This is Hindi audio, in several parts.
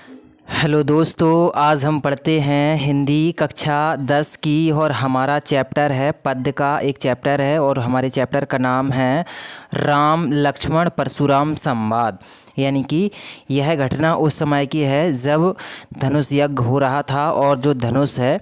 हेलो दोस्तों, आज हम पढ़ते हैं हिंदी कक्षा 10 की और हमारा चैप्टर है पद्य का एक चैप्टर है और हमारे चैप्टर का नाम है राम लक्ष्मण परशुराम संवाद। यानी कि यह घटना उस समय की है जब धनुष यज्ञ हो रहा था और जो धनुष है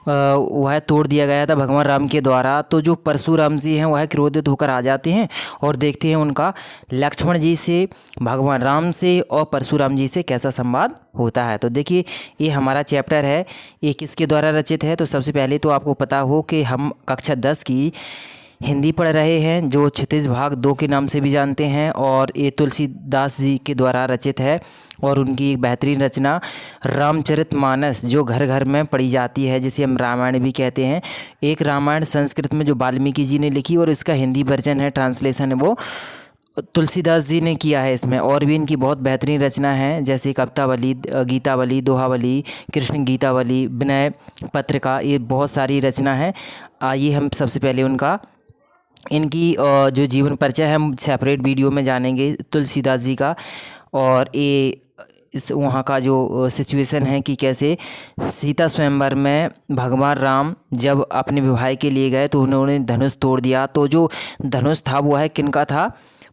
वह तोड़ दिया गया था भगवान राम के द्वारा। तो जो परशुराम जी हैं वह क्रोधित होकर आ जाते हैं और देखते हैं उनका लक्ष्मण जी से, भगवान राम से और परशुराम जी से कैसा संवाद होता है। तो देखिए, ये हमारा चैप्टर है, ये किसके द्वारा रचित है। तो सबसे पहले तो आपको पता हो कि हम कक्षा 10 की हिंदी पढ़ रहे हैं, जो क्षितिज भाग 2 के नाम से भी जानते हैं, और ये तुलसीदास जी के द्वारा रचित है। और उनकी एक बेहतरीन रचना रामचरितमानस जो घर घर में पढ़ी जाती है, जिसे हम रामायण भी कहते हैं। एक रामायण संस्कृत में जो वाल्मीकि जी ने लिखी और इसका हिंदी वर्जन है, ट्रांसलेशन है, वो तुलसीदास जी ने किया है इसमें। और भी इनकी बहुत बेहतरीन रचना है, जैसे कवितावली, गीतावली, दोहावली, कृष्ण गीतावली, विनय पत्रिका, ये बहुत सारी रचना है। आइए हम सबसे पहले इनकी जो जीवन परिचय है हम सेपरेट वीडियो में जानेंगे तुलसीदास जी का। और ये इस वहाँ का जो सिचुएशन है कि कैसे सीता स्वयंवर में भगवान राम जब अपने विवाह के लिए गए तो उन्होंने धनुष तोड़ दिया। तो जो धनुष था वो है किनका था?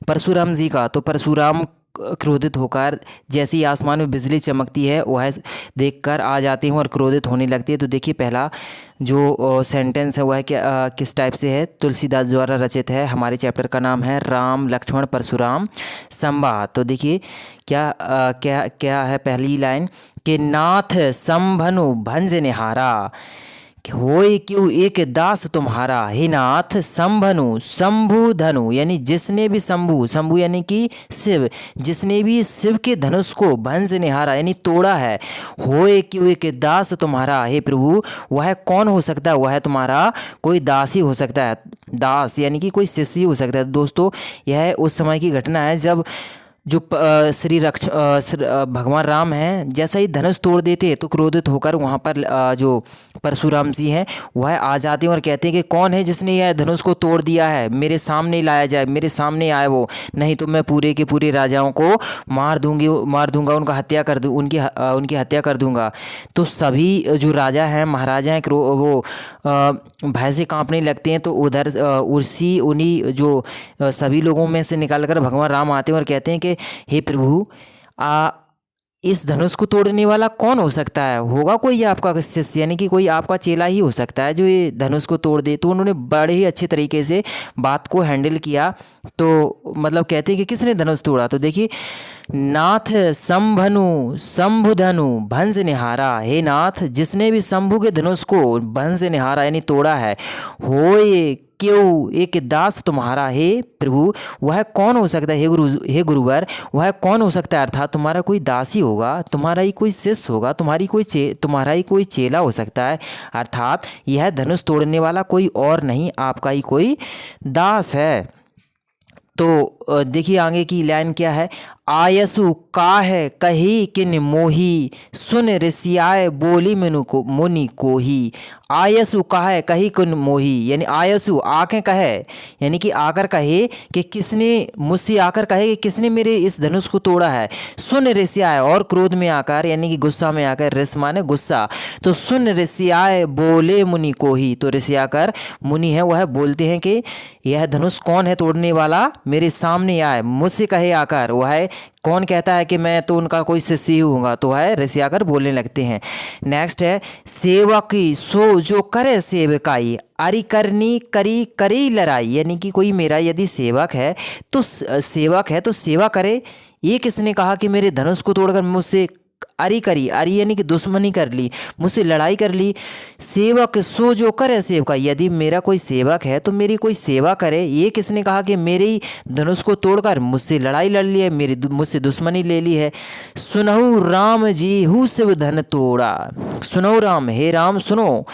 परशुराम जी का। तो परशुराम क्रोधित होकर जैसी आसमान में बिजली चमकती है वह देखकर आ जाते हैं और क्रोधित होने लगती है। तो देखिए, पहला जो सेंटेंस है वह किस टाइप से है, तुलसीदास द्वारा रचित है। हमारे चैप्टर का नाम है राम लक्ष्मण परशुराम संवाद। तो देखिए क्या है पहली लाइन कि नाथ संभनु भंज निहारा, होय क्यों एक दास तुम्हारा, हे नाथ संभनु शंभु धनु, यानी जिसने भी शंभु यानी कि शिव, जिसने भी शिव के धनुष को भंज निहारा यानी तोड़ा है। होय क्यों एक दास तुम्हारा, हे प्रभु वह कौन हो सकता है? वह तुम्हारा कोई दास ही हो सकता है। दास यानी कि कोई शिष्य ही हो सकता है। दोस्तों, यह उस समय की घटना है जब जो भगवान राम हैं जैसा ही धनुष तोड़ देते तो क्रोधित होकर वहाँ पर जो परशुराम जी हैं वह आ जाते हैं और कहते हैं कि कौन है जिसने यह धनुष को तोड़ दिया है, मेरे सामने लाया जाए, मेरे सामने आए वो, नहीं तो मैं पूरे के पूरे राजाओं को मार दूंगा, उनका हत्या कर दूँ, उनकी हत्या कर दूंगा। तो सभी जो राजा हैं, महाराजा हैं, वो भय से कांपने लगते हैं। तो उधर उन्हीं जो सभी लोगों में से निकल कर भगवान राम आते हैं और कहते हैं कि हे प्रभु, इस धनुष को तोड़ने वाला कौन हो सकता है? होगा कोई आपका शिष्य यानी कि कोई आपका चेला ही हो सकता है जो ये धनुष को तोड़ दे। तो उन्होंने बड़े ही अच्छे तरीके से बात को हैंडल किया। तो मतलब कहते हैं कि किसने धनुष तोड़ा? तो देखिए, नाथ संभनु शंभुधनु भंज निहारा, हे नाथ जिसने भी शंभु के धनुष को भंज निहारा यानी तोड़ा है। होय क्यों एक दास तुम्हारा, हे प्रभु वह कौन हो सकता है? हे गुरुवर वह कौन हो सकता है? अर्थात तुम्हारा कोई दास ही होगा, तुम्हारा ही कोई शिष्य होगा, तुम्हारा ही कोई चेला हो सकता है। अर्थात यह धनुष तोड़ने वाला कोई और नहीं, आपका ही कोई दास है। तो देखिए आगे की लाइन क्या है, आयसु काहे कही किन मोही, सुन ऋषियाय बोली मुनि को ही। आयसु काहे कही किन मोही यानी आयसु आके कहे यानी कि आकर कहे कि किसने मुझसे आकर कहे कि किसने मेरे इस धनुष को तोड़ा है। सुन ऋषियाय और क्रोध में आकर यानी कि गुस्सा में आकर, ऋष माने गुस्सा, तो सुन ऋषियाय बोले मुनि को ही। तो ऋषि आकर मुनि है वह बोलते हैं कि यह धनुष कौन है तोड़ने वाला, मेरे सामने आए, मुझसे कहे आकर। वह कौन कहता है कि मैं तो उनका कोई शिष्य ही हूँगा, तो है ऋषि आकर बोलने लगते हैं। नेक्स्ट है सेवकी सो जो करे सेवकाई, अरि करनी करी करी लड़ाई, यानी कि कोई मेरा यदि सेवक है तो सेवा करे। ये किसने कहा कि मेरे धनुष को तोड़कर मुझसे अरी करी, अरी यानी कि दुश्मनी कर ली, मुझसे लड़ाई कर ली। सेवक सो जो करे सेवका, यदि मेरा कोई सेवक है तो मेरी कोई सेवा करे। ये किसने कहा कि मेरे ही धनुष को तोड़कर मुझसे लड़ाई लड़ ली है, मुझसे दुश्मनी ले ली है। सुनहु राम जी हु शिव धन तोड़ा, सुनो राम, हे राम सुनो,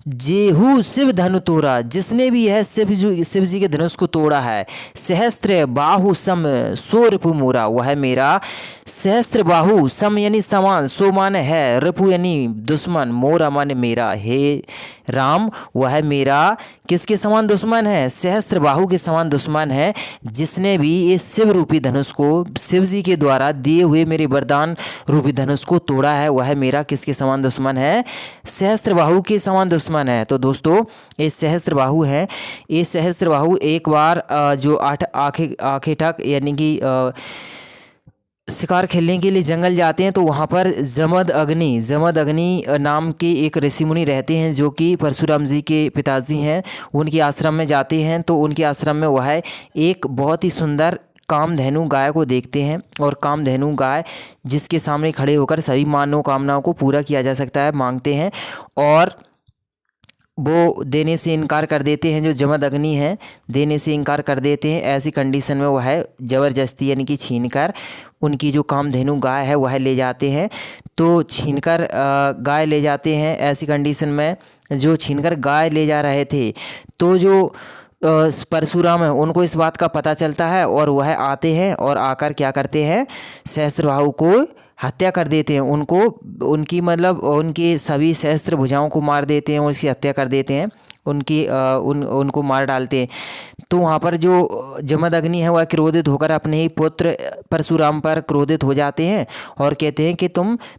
जेहू शिव धनु तोड़ा, जिसने भी यह शिव जी के धनुष को तोड़ा है। सहस्त्र बाहु सम सो रिपु मोरा, वह मेरा सहस्त्र बाहु सम यानी समान, सो माने है, रिपु यानी दुश्मन, मोरा माने मेरा। हे राम, वह मेरा किसके समान दुश्मन है? सहस्त्र बाहु के समान दुश्मन है। जिसने भी इस शिव रूपी धनुष को, शिव जी के द्वारा दिए हुए मेरे वरदान रूपी धनुष को तोड़ा है, वह मेरा किसके समान दुश्मन है? सहस्त्र बाहु के समान दुश्मन है। तो दोस्तों ये सहस्त्र बाहु है, ये सहस्त्र बाहु एक बार जो 8 आंखें टक यानी कि शिकार खेलने के लिए जंगल जाते हैं, तो वहाँ पर जमद अग्नि नाम के एक ऋषि मुनि रहते हैं, जो कि परशुराम जी के पिताजी हैं। उनके आश्रम में जाते हैं, तो उनके आश्रम में वह एक बहुत ही सुंदर कामधेनु गाय को देखते हैं। और कामधेनु गाय जिसके सामने खड़े होकर सभी मनोकामनाओं को पूरा किया जा सकता है, मांगते हैं, और वो देने से इनकार कर देते हैं। जो जमद अग्नि है देने से इनकार कर देते हैं। ऐसी कंडीशन में वह ज़बरदस्ती यानी कि छीनकर उनकी जो कामधेनु गाय है वह ले जाते हैं। तो छीनकर गाय ले जाते हैं। ऐसी कंडीशन में जो छीनकर गाय ले जा रहे थे, तो जो परशुराम है उनको इस बात का पता चलता है, और वह आते हैं और आकर क्या करते हैं, सहस्त्रबाहु को हत्या कर देते हैं। उनको उनकी मतलब उनकी सभी सहस्त्र भुजाओं को मार देते हैं, उसकी हत्या कर देते हैं, उनको मार डालते हैं। तो वहाँ पर जो जमद अग्नि है वह क्रोधित होकर अपने ही पुत्र परशुराम पर क्रोधित हो जाते हैं और कहते हैं कि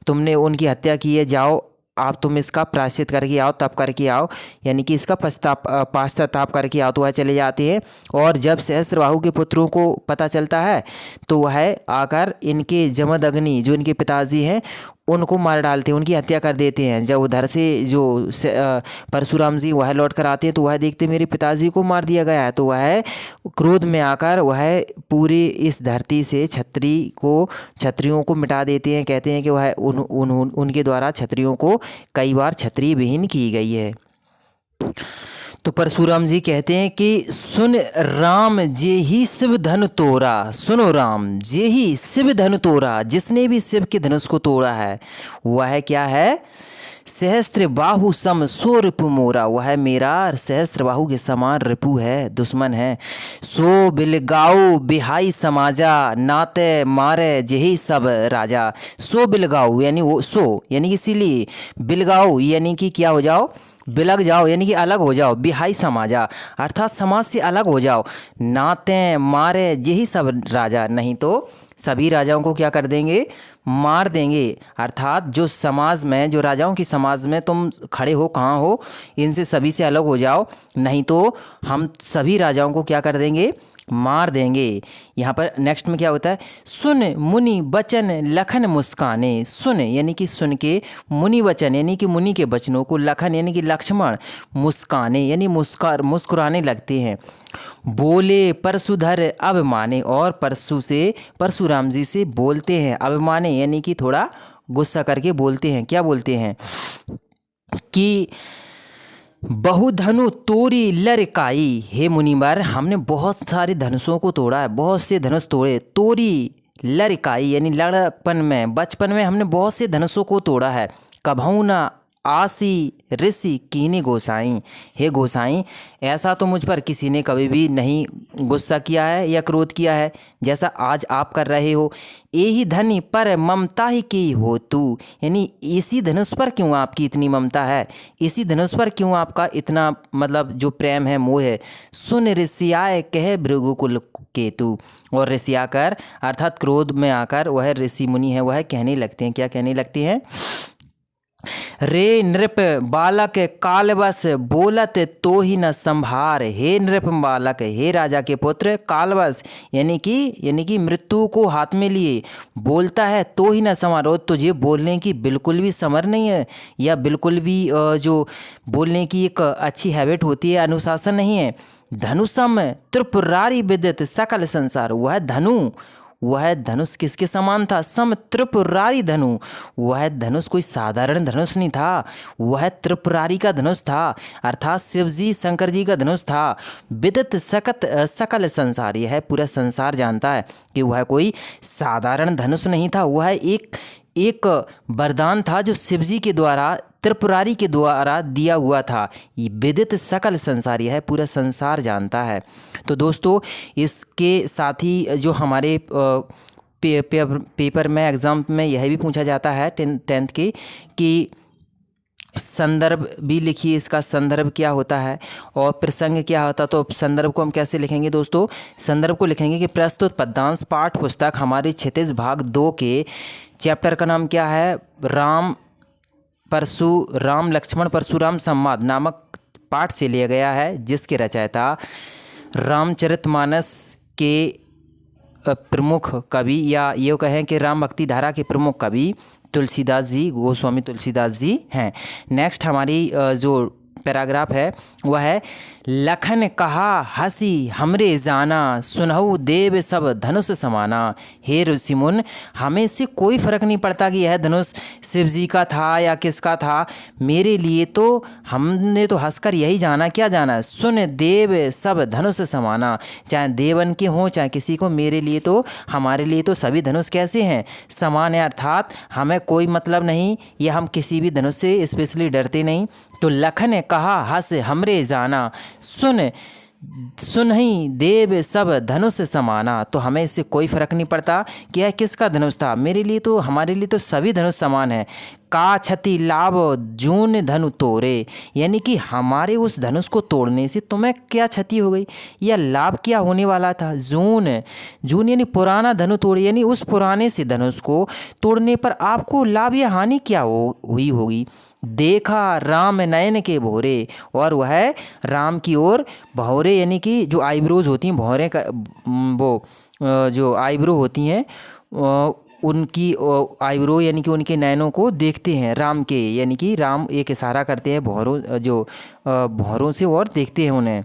तुमने उनकी हत्या की है, जाओ आप तुम इसका प्रायश्चित करके आओ, तप करके आओ, यानी कि इसका पश्चाताप करके आओ। तो वह चले जाते हैं। और जब सहस्त्रबाहु के पुत्रों को पता चलता है, तो वह आकर इनके जमद अग्नि जो इनके पिताजी हैं उनको मार डालते हैं, उनकी हत्या कर देते हैं। जब उधर से जो परशुराम जी वह लौट कर आते हैं, तो वह देखते मेरे पिताजी को मार दिया गया है। तो वह क्रोध में आकर वह पूरी इस धरती से क्षत्रियों को मिटा देते हैं। कहते हैं कि वह उनके द्वारा क्षत्रियों को कई बार क्षत्रिय विहीन की गई है। तो परशुराम जी कहते हैं कि सुन राम जे ही शिव धनु तोड़ा, सुनो राम जे ही शिव धनु तोड़ा, जिसने भी शिव के धनुष को तोड़ा है वह क्या है? सहस्त्र बाहु सम सो रिपु मोरा, वह मेरा सहस्त्र बाहु के समान रिपु है, दुश्मन है। सो बिलगाऊ बिहाई समाजा, नाते मारे जेही सब राजा। सो बिलगाऊ यानी वो सो यानी कि इसीलिए, बिलगाऊ यानी कि क्या हो जाओ, बिलग जाओ यानी कि अलग हो जाओ, बिहाई समाजा अर्थात समाज से अलग हो जाओ, नाते मारे यही सब राजा, नहीं तो सभी राजाओं को क्या कर देंगे? मार देंगे। अर्थात जो समाज में, जो राजाओं की समाज में तुम खड़े हो, कहाँ हो, इनसे सभी से अलग हो जाओ, नहीं तो हम सभी राजाओं को क्या कर देंगे? मार देंगे। यहाँ पर नेक्स्ट में क्या होता है? सुन मुनि बचन लखन मुस्काने, सुन यानी कि सुन के, मुनि वचन यानी कि मुनि के वचनों को, लखन यानी कि लक्ष्मण, मुस्काने यानी मुस्कुराने लगते हैं। बोले परशुधर अब माने, और परशुराम जी से बोलते हैं, अब माने यानी कि थोड़ा गुस्सा करके बोलते हैं। क्या बोलते हैं? कि बहुधनु तोरी लरकाई, हे मुनिवर हमने बहुत सारे धनुषों को तोड़ा है, बहुत से धनुष तोड़े। तोरी लरकाई यानी लड़कपन में, बचपन में हमने बहुत से धनुषों को तोड़ा है। कभऊ न आसी ऋषि कीने गोसाई, हे गोसाई ऐसा तो मुझ पर किसी ने कभी भी नहीं गुस्सा किया है या क्रोध किया है जैसा आज आप कर रहे हो। यही धनी पर ममता ही की हो तू, यानी इसी धनुष पर क्यों आपकी इतनी ममता है, इसी धनुष पर क्यों आपका इतना मतलब जो प्रेम है, मोह है। सुन ऋषियाय कहे भृगुकुल केतु, और ऋषियाकर अर्थात क्रोध में आकर वह ऋषि मुनि है वह कहने लगते हैं, क्या कहने लगते हैं? रे नृप बालक कालवश बोलत तो ही न संभार, हे नृप बालक, हे राजा के पुत्र, कालवश यानी कि मृत्यु को हाथ में लिए बोलता है तो ही न संभार, तुझे बोलने की बिल्कुल भी समझ नहीं है, या बिल्कुल भी जो बोलने की एक अच्छी हैबिट होती है, अनुशासन नहीं है। धनुषम त्रिपुरारी विदित सकल संसार, वह धनुष किसके समान था? सम त्रिपुरारी धनु, वह धनुष कोई साधारण धनुष नहीं था, वह त्रिपुरारी का धनुष था, अर्थात शिव जी शंकर जी का धनुष था। विदित सकल संसार, यह पूरा संसार जानता है कि वह कोई साधारण धनुष नहीं था, वह एक वरदान था जो शिवजी के द्वारा त्रिपुरारी के द्वारा दिया हुआ था। ये विदित सकल संसार, यह पूरा संसार जानता है। तो दोस्तों इसके साथ ही जो हमारे पेपर में एग्ज़ाम में यह भी पूछा जाता है टेंथ के कि संदर्भ भी लिखिए, इसका संदर्भ क्या होता है और प्रसंग क्या होता है। तो संदर्भ को हम कैसे लिखेंगे दोस्तों? संदर्भ को लिखेंगे कि प्रस्तुत पद्यांश पाठ पुस्तक हमारे क्षितिज भाग 2 के चैप्टर का नाम क्या है? राम लक्ष्मण परशुराम संवाद नामक पाठ से लिया गया है, जिसके रचयिता रामचरितमानस के प्रमुख कवि, या ये कहें कि राम भक्ति धारा के प्रमुख कवि तुलसीदास जी, गोस्वामी तुलसीदास जी हैं। नेक्स्ट हमारी जो पैराग्राफ है वह है, लखन कहा हंसी हमरे जाना, सुनहु देव सब धनुष समाना। हे ऋषि मुन, हमें इससे कोई फ़र्क नहीं पड़ता कि यह धनुष शिव जी का था या किसका था। मेरे लिए तो हमने तो हंसकर यही जाना, क्या जाना? सुन देव सब धनुष समाना। चाहे देवन के हों चाहे किसी को, मेरे लिए तो, हमारे लिए तो सभी धनुष कैसे हैं? समान है, अर्थात हमें कोई मतलब नहीं या हम किसी भी धनुष से स्पेशली डरते नहीं। तो लखन ने कहा हंस हमरे जाना, सुन ही देव सब धनुष समाना। तो हमें इससे कोई फ़र्क नहीं पड़ता कि यह किसका धनुष था, मेरे लिए तो, हमारे लिए तो सभी धनुष समान है। का क्षति लाभ जून धनु तोरे, यानी कि हमारे उस धनुष को तोड़ने से तुम्हें क्या क्षति हो गई या लाभ क्या होने वाला था? जून यानी पुराना धनु तोड़े, यानी उस पुराने से धनुष को तोड़ने पर आपको लाभ या हानि क्या हुई होगी? देखा राम नयन के भौरे, और वह राम की ओर भौरे यानी कि जो आईब्रोज होती हैं, भौरे का वो जो आईब्रो होती हैं उनकी आईब्रो यानी कि उनके नयनों को देखते हैं राम के, यानी कि राम एक इशारा करते हैं भौरों से और देखते हैं उन्हें।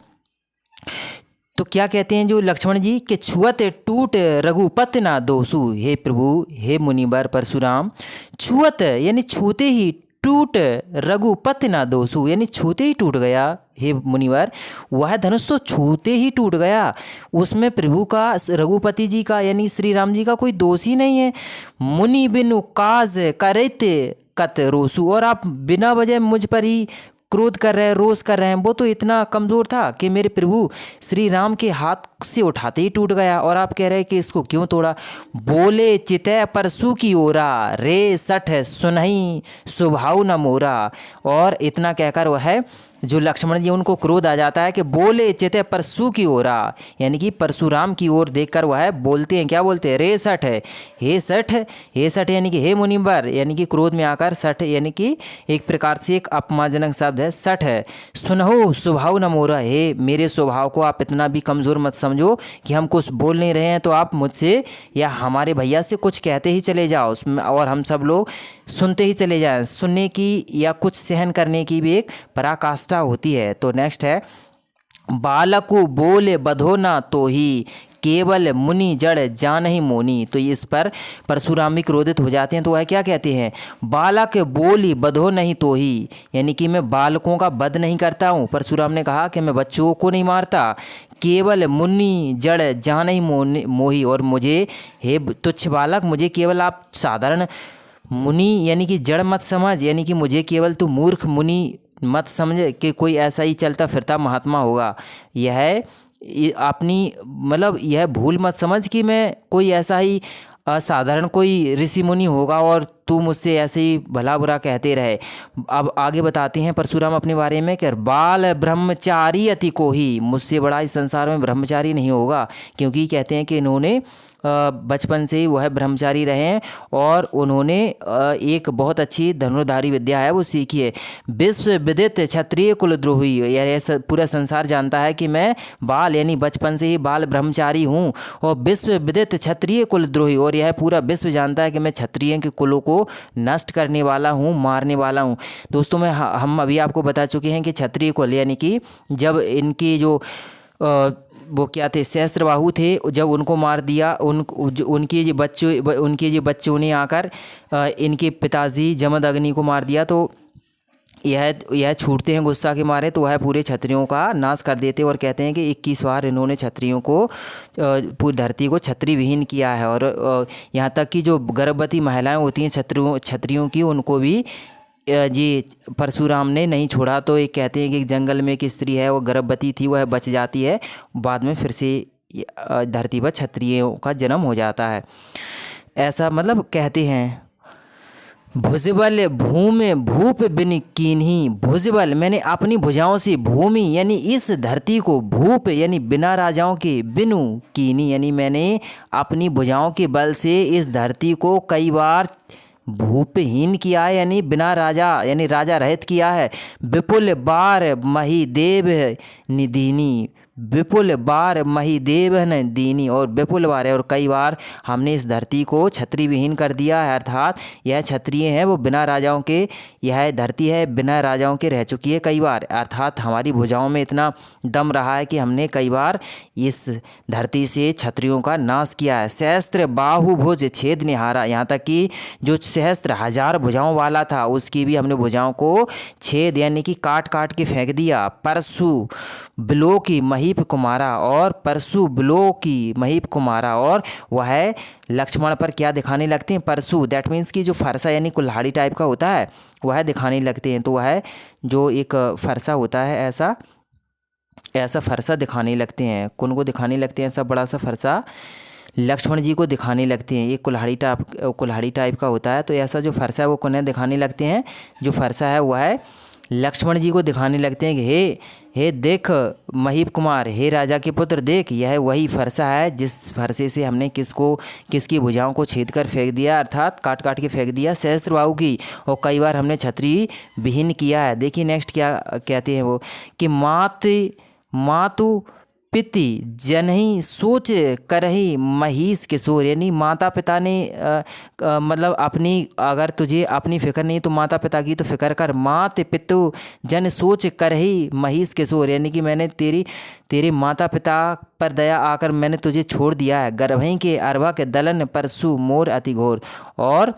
तो क्या कहते हैं जो लक्ष्मण जी के छुअत टूट रघुपति ना दोसु। हे प्रभु, हे मुनिवर परशुराम, छुअत यानी छूते ही, टूट रघुपति ना दोसु यानी छूते ही टूट गया। हे मुनिवर, वह धनुष तो छूते ही टूट गया, उसमें प्रभु का, रघुपति जी का यानी श्री राम जी का कोई दोष ही नहीं है। मुनि बिनु काज करैत कत रोसु, और आप बिना वजह मुझ पर ही क्रोध कर रहे हैं, रोष कर रहे हैं। वो तो इतना कमज़ोर था कि मेरे प्रभु श्री राम के हाथ से उठाते ही टूट गया, और आप कह रहे हैं कि इसको क्यों तोड़ा? बोले चितय परसु की ओरा, रे सठ सुनहि स्वभाव न मोरा। और इतना कहकर वह जो लक्ष्मण जी उनको क्रोध आ जाता है कि बोले चितय परसु की ओरा, यानी कि परशुराम की ओर देखकर वह बोलते हैं, क्या बोलते हैं? रे सठ, हे सठ, हे सठ यानी कि हे मुनिवर, यानी कि क्रोध में आकर, सठ यानी कि एक प्रकार से एक अपमानजनक शब्द है, सठ है। सुनहो स्वभाव न मोरा, हे मेरे स्वभाव को आप इतना भी कमज़ोर मत समझो कि हम कुछ बोल नहीं रहे हैं तो आप मुझसे या हमारे भैया से कुछ कहते ही चले जाओ और हम सब लोग सुनते ही चले जाएं। सुनने की या कुछ सहन करने की भी एक पराकाष्ठा होती है। तो नेक्स्ट है, बालकु बोले बधो ना तो ही, केवल मुनि जड़ जानहि मोनी। तो इस पर परशुराम भी क्रोधित हो जाते हैं। तो वह क्या कहते हैं? बालक बोली बधो नहीं तो ही, यानी कि मैं बालकों का वध नहीं करता हूँ। परशुराम ने कहा कि मैं बच्चों को नहीं मारता। केवल मुनि जड़ जानहि मोही, और मुझे, हे तुच्छ बालक, मुझे केवल आप साधारण मुनि यानी कि जड़ मत समझ, यानी कि मुझे केवल तू मूर्ख मुनि मत समझ कि कोई ऐसा ही चलता फिरता महात्मा होगा। यह अपनी मतलब यह भूल मत समझ कि मैं कोई ऐसा ही असाधारण कोई ऋषि मुनि होगा और तू मुझसे ऐसे ही भला बुरा कहते रहे। अब आगे बताते हैं परशुराम अपने बारे में कि बाल ब्रह्मचारी अति को ही, मुझसे बड़ा इस संसार में ब्रह्मचारी नहीं होगा, क्योंकि कहते हैं कि इन्होंने बचपन से ही वह ब्रह्मचारी रहे हैं और उन्होंने एक बहुत अच्छी धनुर्धारी विद्या है वो सीखी है। विश्व विदित क्षत्रिय कुलद्रोही, यह पूरा संसार जानता है कि मैं बाल यानी बचपन से ही बाल ब्रह्मचारी हूँ और विश्व विदित क्षत्रिय कुलद्रोही, और यह पूरा विश्व जानता है कि मैं क्षत्रिय के कुलों को नष्ट करने वाला हूँ, मारने वाला हूँ। दोस्तों हम अभी आपको बता चुके हैं कि क्षत्रिय कुल यानी कि जब इनकी जो वो क्या थे, सहस्त्रबाहु थे, जब उनको मार दिया, उनके जो बच्चों ने आकर इनके पिताजी जमदग्नि को मार दिया, तो यह छूटते हैं गुस्सा के मारे, तो वह पूरे क्षत्रियों का नाश कर देते और कहते हैं कि 21 बार इन्होंने क्षत्रियों को, पूरी धरती को क्षत्रिय विहीन किया है। और यहाँ तक कि जो गर्भवती महिलाएं होती हैं क्षत्रियों की, उनको भी ये परशुराम ने नहीं छोड़ा। तो ये कहते हैं कि एक जंगल में एक स्त्री है, वो गर्भवती थी, वह बच जाती है, बाद में फिर से धरती पर क्षत्रियों का जन्म हो जाता है। ऐसा मतलब कहते हैं। भुजबल भूमि भूप बिन कीन्ही, भुजबल मैंने अपनी भुजाओं से, भूमि यानी इस धरती को, भूप यानी बिना राजाओं के, बिनु कीन्ही यानी मैंने अपनी भुजाओं के बल से इस धरती को कई बार भूपहीन किया है, यानी बिना राजा यानी राजा रहित किया है। विपुल बार महिदेव निधीनी, विपुल बार महिदेव न दीनी, और विपुल बार है और कई बार हमने इस धरती को क्षत्रिय विहीन कर दिया है। अर्थात यह क्षत्रिय हैं वो बिना राजाओं के, यह धरती है बिना राजाओं के रह चुकी है कई बार। अर्थात हमारी भुजाओं में इतना दम रहा है कि हमने कई बार इस धरती से क्षत्रियों का नाश किया है। सहस्त्र बाहुभुज छेद निहारा, यहाँ तक कि जो सहस्त्र हजार भुजाओं वाला था उसकी भी हमने भुजाओं को छेद यानी कि काट काट के फेंक दिया। परशु बिलो की महीप कुमारा, और परशु बिलो की महीप कुमारा, और वह लक्ष्मण पर क्या दिखाने लगते हैं, परशु दैट मीन्स कि जो फरसा यानी कुल्हाड़ी टाइप का होता है वह दिखाने लगते हैं। तो वह जो एक फरसा होता है ऐसा फरसा दिखाने लगते हैं। कौन को दिखाने लगते हैं? ऐसा बड़ा सा फरसा लक्ष्मण जी को दिखाने लगते हैं। ये कुल्हाड़ी टाइप का होता है, तो ऐसा जो फरसा है वो कौन दिखाने लगते हैं? जो फरसा है वह लक्ष्मण जी को दिखाने लगते हैं कि हे देख महीप कुमार, हे राजा के पुत्र देख, यह वही फरसा है जिस फरसे से हमने किसकी भुजाओं को छेद कर फेंक दिया, अर्थात काट काट के फेंक दिया सहस्त्रबाहु की, और कई बार हमने क्षत्रिय विहीन किया है। देखिए नेक्स्ट क्या कहते हैं वो कि मातु पिति जनहि सोच करहि महिष किशोर, यानी माता पिता ने मतलब अपनी, अगर तुझे अपनी फिक्र नहीं तो माता पिता की तो फिक्र कर। मात पितु जन सोच करहि महिष किशोर, यानी कि मैंने तेरे माता पिता पर दया आकर मैंने तुझे छोड़ दिया है। गर्भहि के अर्भा के दलन परशु मोर अति घोर, और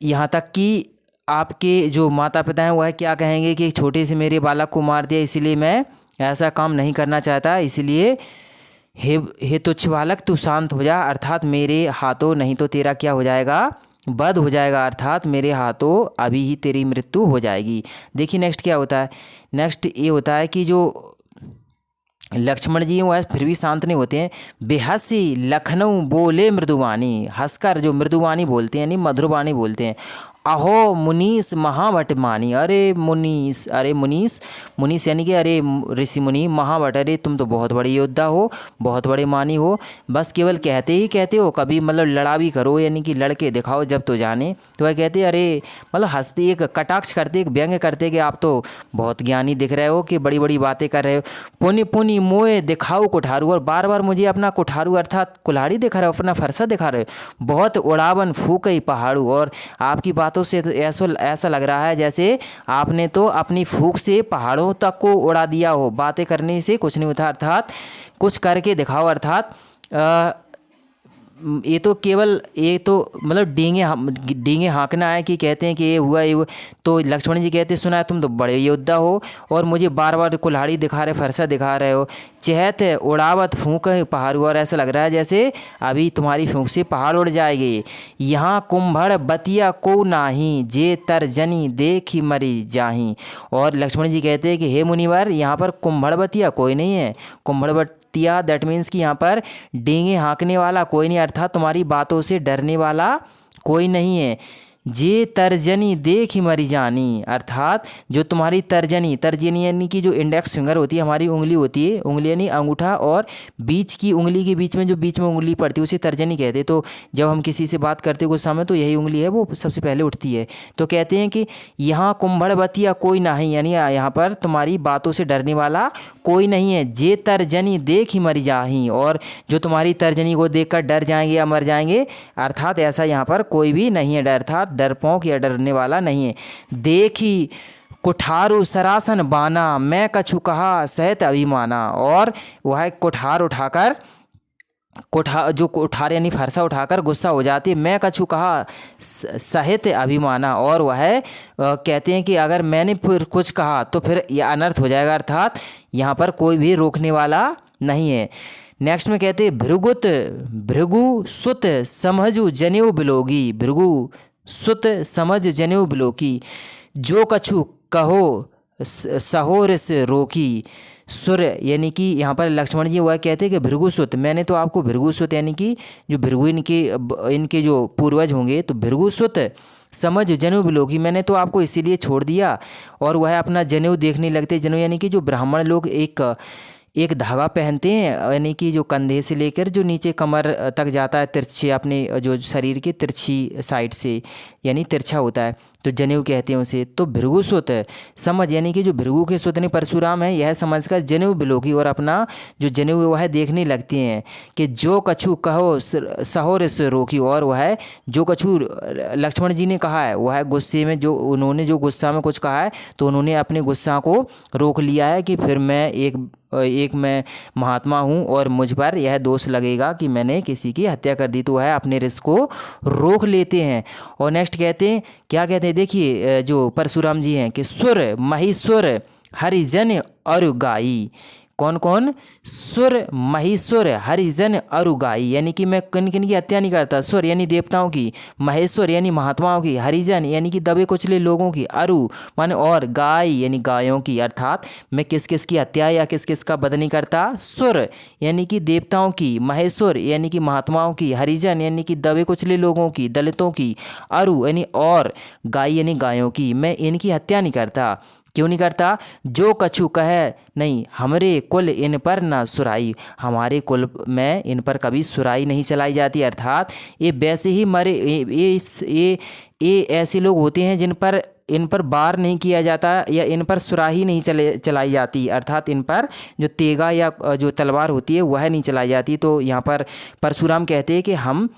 यहाँ तक कि आपके जो माता पिता हैं वह क्या कहेंगे कि छोटे से मेरे बालक को मार दिया, इसीलिए मैं ऐसा काम नहीं करना चाहता, इसलिए हे तुच्छ बालक तू शांत हो जा, अर्थात मेरे हाथों नहीं तो तेरा क्या हो जाएगा, वध हो जाएगा, अर्थात मेरे हाथों अभी ही तेरी मृत्यु हो जाएगी। देखिए नेक्स्ट क्या होता है। नेक्स्ट ये होता है कि जो लक्ष्मण जी वह फिर भी शांत नहीं होते हैं। बेहसी लखनऊ बोले मृदुवाणी, हंसकर जो मृदुवाणी बोलते हैं यानी मधुरवाणी बोलते हैं। अहो मुनीस महाभट मानी, अरे मुनीस यानी कि अरे ऋषि मुनि, महाभट अरे तुम तो बहुत बड़े योद्धा हो, बहुत बड़े मानी हो, बस केवल कहते ही कहते हो, कभी मतलब लड़ा भी करो यानी कि लड़के दिखाओ जब तो जाने। तो वह कहते अरे मतलब हंसते, एक कटाक्ष करते, एक व्यंग्य करते कि आप तो बहुत ज्ञानी दिख रहे हो, कि बड़ी बड़ी बातें कर रहे हो। पुनि पुनि मोए दिखाओ कुठारू, और बार बार मुझे अपना कुठारू अर्थात कुल्हाड़ी दिखा रहे हो, अपना फरसा दिखा रहे हो। बहुत उड़ावन फूकई पहाड़ू, और आपकी बातों से तो ऐसा लग रहा है जैसे आपने तो अपनी फूंक से पहाड़ों तक को उड़ा दिया हो। बातें करने से कुछ नहीं होता, अर्थात कुछ करके दिखाओ, अर्थात ये तो मतलब डींगे हाँकना है कि कहते हैं कि ये हुआ। तो लक्ष्मण जी कहते सुना है तुम तो बड़े योद्धा हो और मुझे बार बार कुल्हाड़ी दिखा रहे, फरसा दिखा रहे हो। चहत उड़ावत फूंक पहाड़, और ऐसा लग रहा है जैसे अभी तुम्हारी फूंक से पहाड़ उड़ जाएंगे। यहाँ कुंभड़ बतिया को नाही, जे तर्जनी देखी मरी जाही। और लक्ष्मण जी कहते हैं कि हे मुनिवर, यहाँ पर कुंभड़ बतिया कोई नहीं है। कुंभड़ बतिया दैट मीन्स कि यहाँ पर डींगे हाँकने वाला कोई नहीं, अर्थात तुम्हारी बातों से डरने वाला कोई नहीं है। जे तर्जनी देख ही मरी जानी, अर्थात जो तुम्हारी तर्जनी यानी कि जो इंडेक्स फिंगर होती है, हमारी उंगली होती है, उंगली यानी अंगूठा और बीच की उंगली के बीच में जो बीच में उंगली पड़ती है उसे तर्जनी कहते हैं। तो जब हम किसी से बात करते हैं कुछ समय तो यही उंगली है वो सबसे पहले उठती है। तो कहते हैं कि यहाँ कुंभड़ बतिया कोई नहीं, यानी यहाँ पर तुम्हारी बातों से डरने वाला कोई नहीं है। जे तर्जनी देख ही मरी जाही, और जो तुम्हारी तर्जनी को देखकर डर जाएंगे या मर जाएंगे, अर्थात ऐसा यहाँ पर कोई भी नहीं है, अर्थात डरपोक या डरने वाला नहीं है। देखी कुठारू सरासन बाना, मैं कछु कहा सहत अभिमाना, और वह कुठार उठाकर कुठार यानी फरसा उठाकर गुस्सा हो जाती है। मैं कछु कहा सहित अभिमाना, और वह कहते हैं कि अगर मैंने फिर कुछ कहा तो फिर यह अनर्थ हो जाएगा, अर्थात यहाँ पर कोई भी रोकने वाला नहीं है। नेक्स्ट में कहते हैं भृगु सुत समझु जनेऊ बिलोगी, भृगु सुत समझ जनेऊ बिलोकी, जो कछु कहो सहोर से रोकी। सुर यानी कि यहाँ पर लक्ष्मण जी वह कहते हैं कि भृगुसुत, मैंने तो आपको भृगुसुत यानी कि जो भृगु इनके जो पूर्वज होंगे, तो भृगुसुत समझ जनेऊ बिलोकी, मैंने तो आपको इसीलिए छोड़ दिया। और वह अपना जनेऊ देखने लगते। जनेऊ यानी कि जो ब्राह्मण लोग एक धागा पहनते हैं, यानी कि जो कंधे से लेकर जो नीचे कमर तक जाता है, तिरछे अपने जो शरीर के तिरछी साइड से, यानी तिरछा होता है, तो जनेऊ कहते हैं उसे। तो भृगुसुत समझ यानी कि जो भृगु के सुत ने परशुराम है, यह समझकर जनेऊ बिलोकी, और अपना जो जनेऊ वह देखने लगते हैं कि जो कछु कहो सहोर से रोकी। और वह जो कछु लक्ष्मण जी ने कहा है, वह गुस्से में उन्होंने जो गुस्सा में कुछ कहा है, तो उन्होंने अपने गुस्सा को रोक लिया है कि फिर मैं एक मैं महात्मा हूँ और मुझ पर यह दोष लगेगा कि मैंने किसी की हत्या कर दी, तो वह अपने रिस्क को रोक लेते हैं। और नेक्स्ट कहते हैं, क्या कहते हैं, देखिए जो परशुराम जी हैं कि सुर महीश्वर हरिजन और गाई। कौन कौन? सुर महेश्वर हरिजन अरुगाई, यानी कि मैं किन किन की हत्या नहीं करता। सुर यानी देवताओं की, महेश्वर यानी महात्माओं की, हरिजन यानी कि दबे कुचले लोगों की, अरु माने और, गाय यानी गायों की, अर्थात मैं किस किस की हत्या या किस किस का वध नहीं करता। सुर यानी कि देवताओं की, महेश्वर यानी कि महात्माओं की, हरिजन यानी कि दबे कुचले लोगों की, दलितों की, अरु यानी और, गाय यानी गायों की, मैं इनकी हत्या नहीं करता। क्यों नहीं करता? जो कछु कहे नहीं हमरे कुल इन पर न सुराई, हमारे कुल में इन पर कभी सुराई नहीं चलाई जाती। अर्थात ये वैसे ही मरे, ये ऐसे लोग होते हैं इन पर वार नहीं किया जाता या इन पर सुराही नहीं चलाई जाती, अर्थात इन पर जो तेगा या जो तलवार होती है वह नहीं चलाई जाती। तो यहाँ पर परशुराम कहते हैं कि हम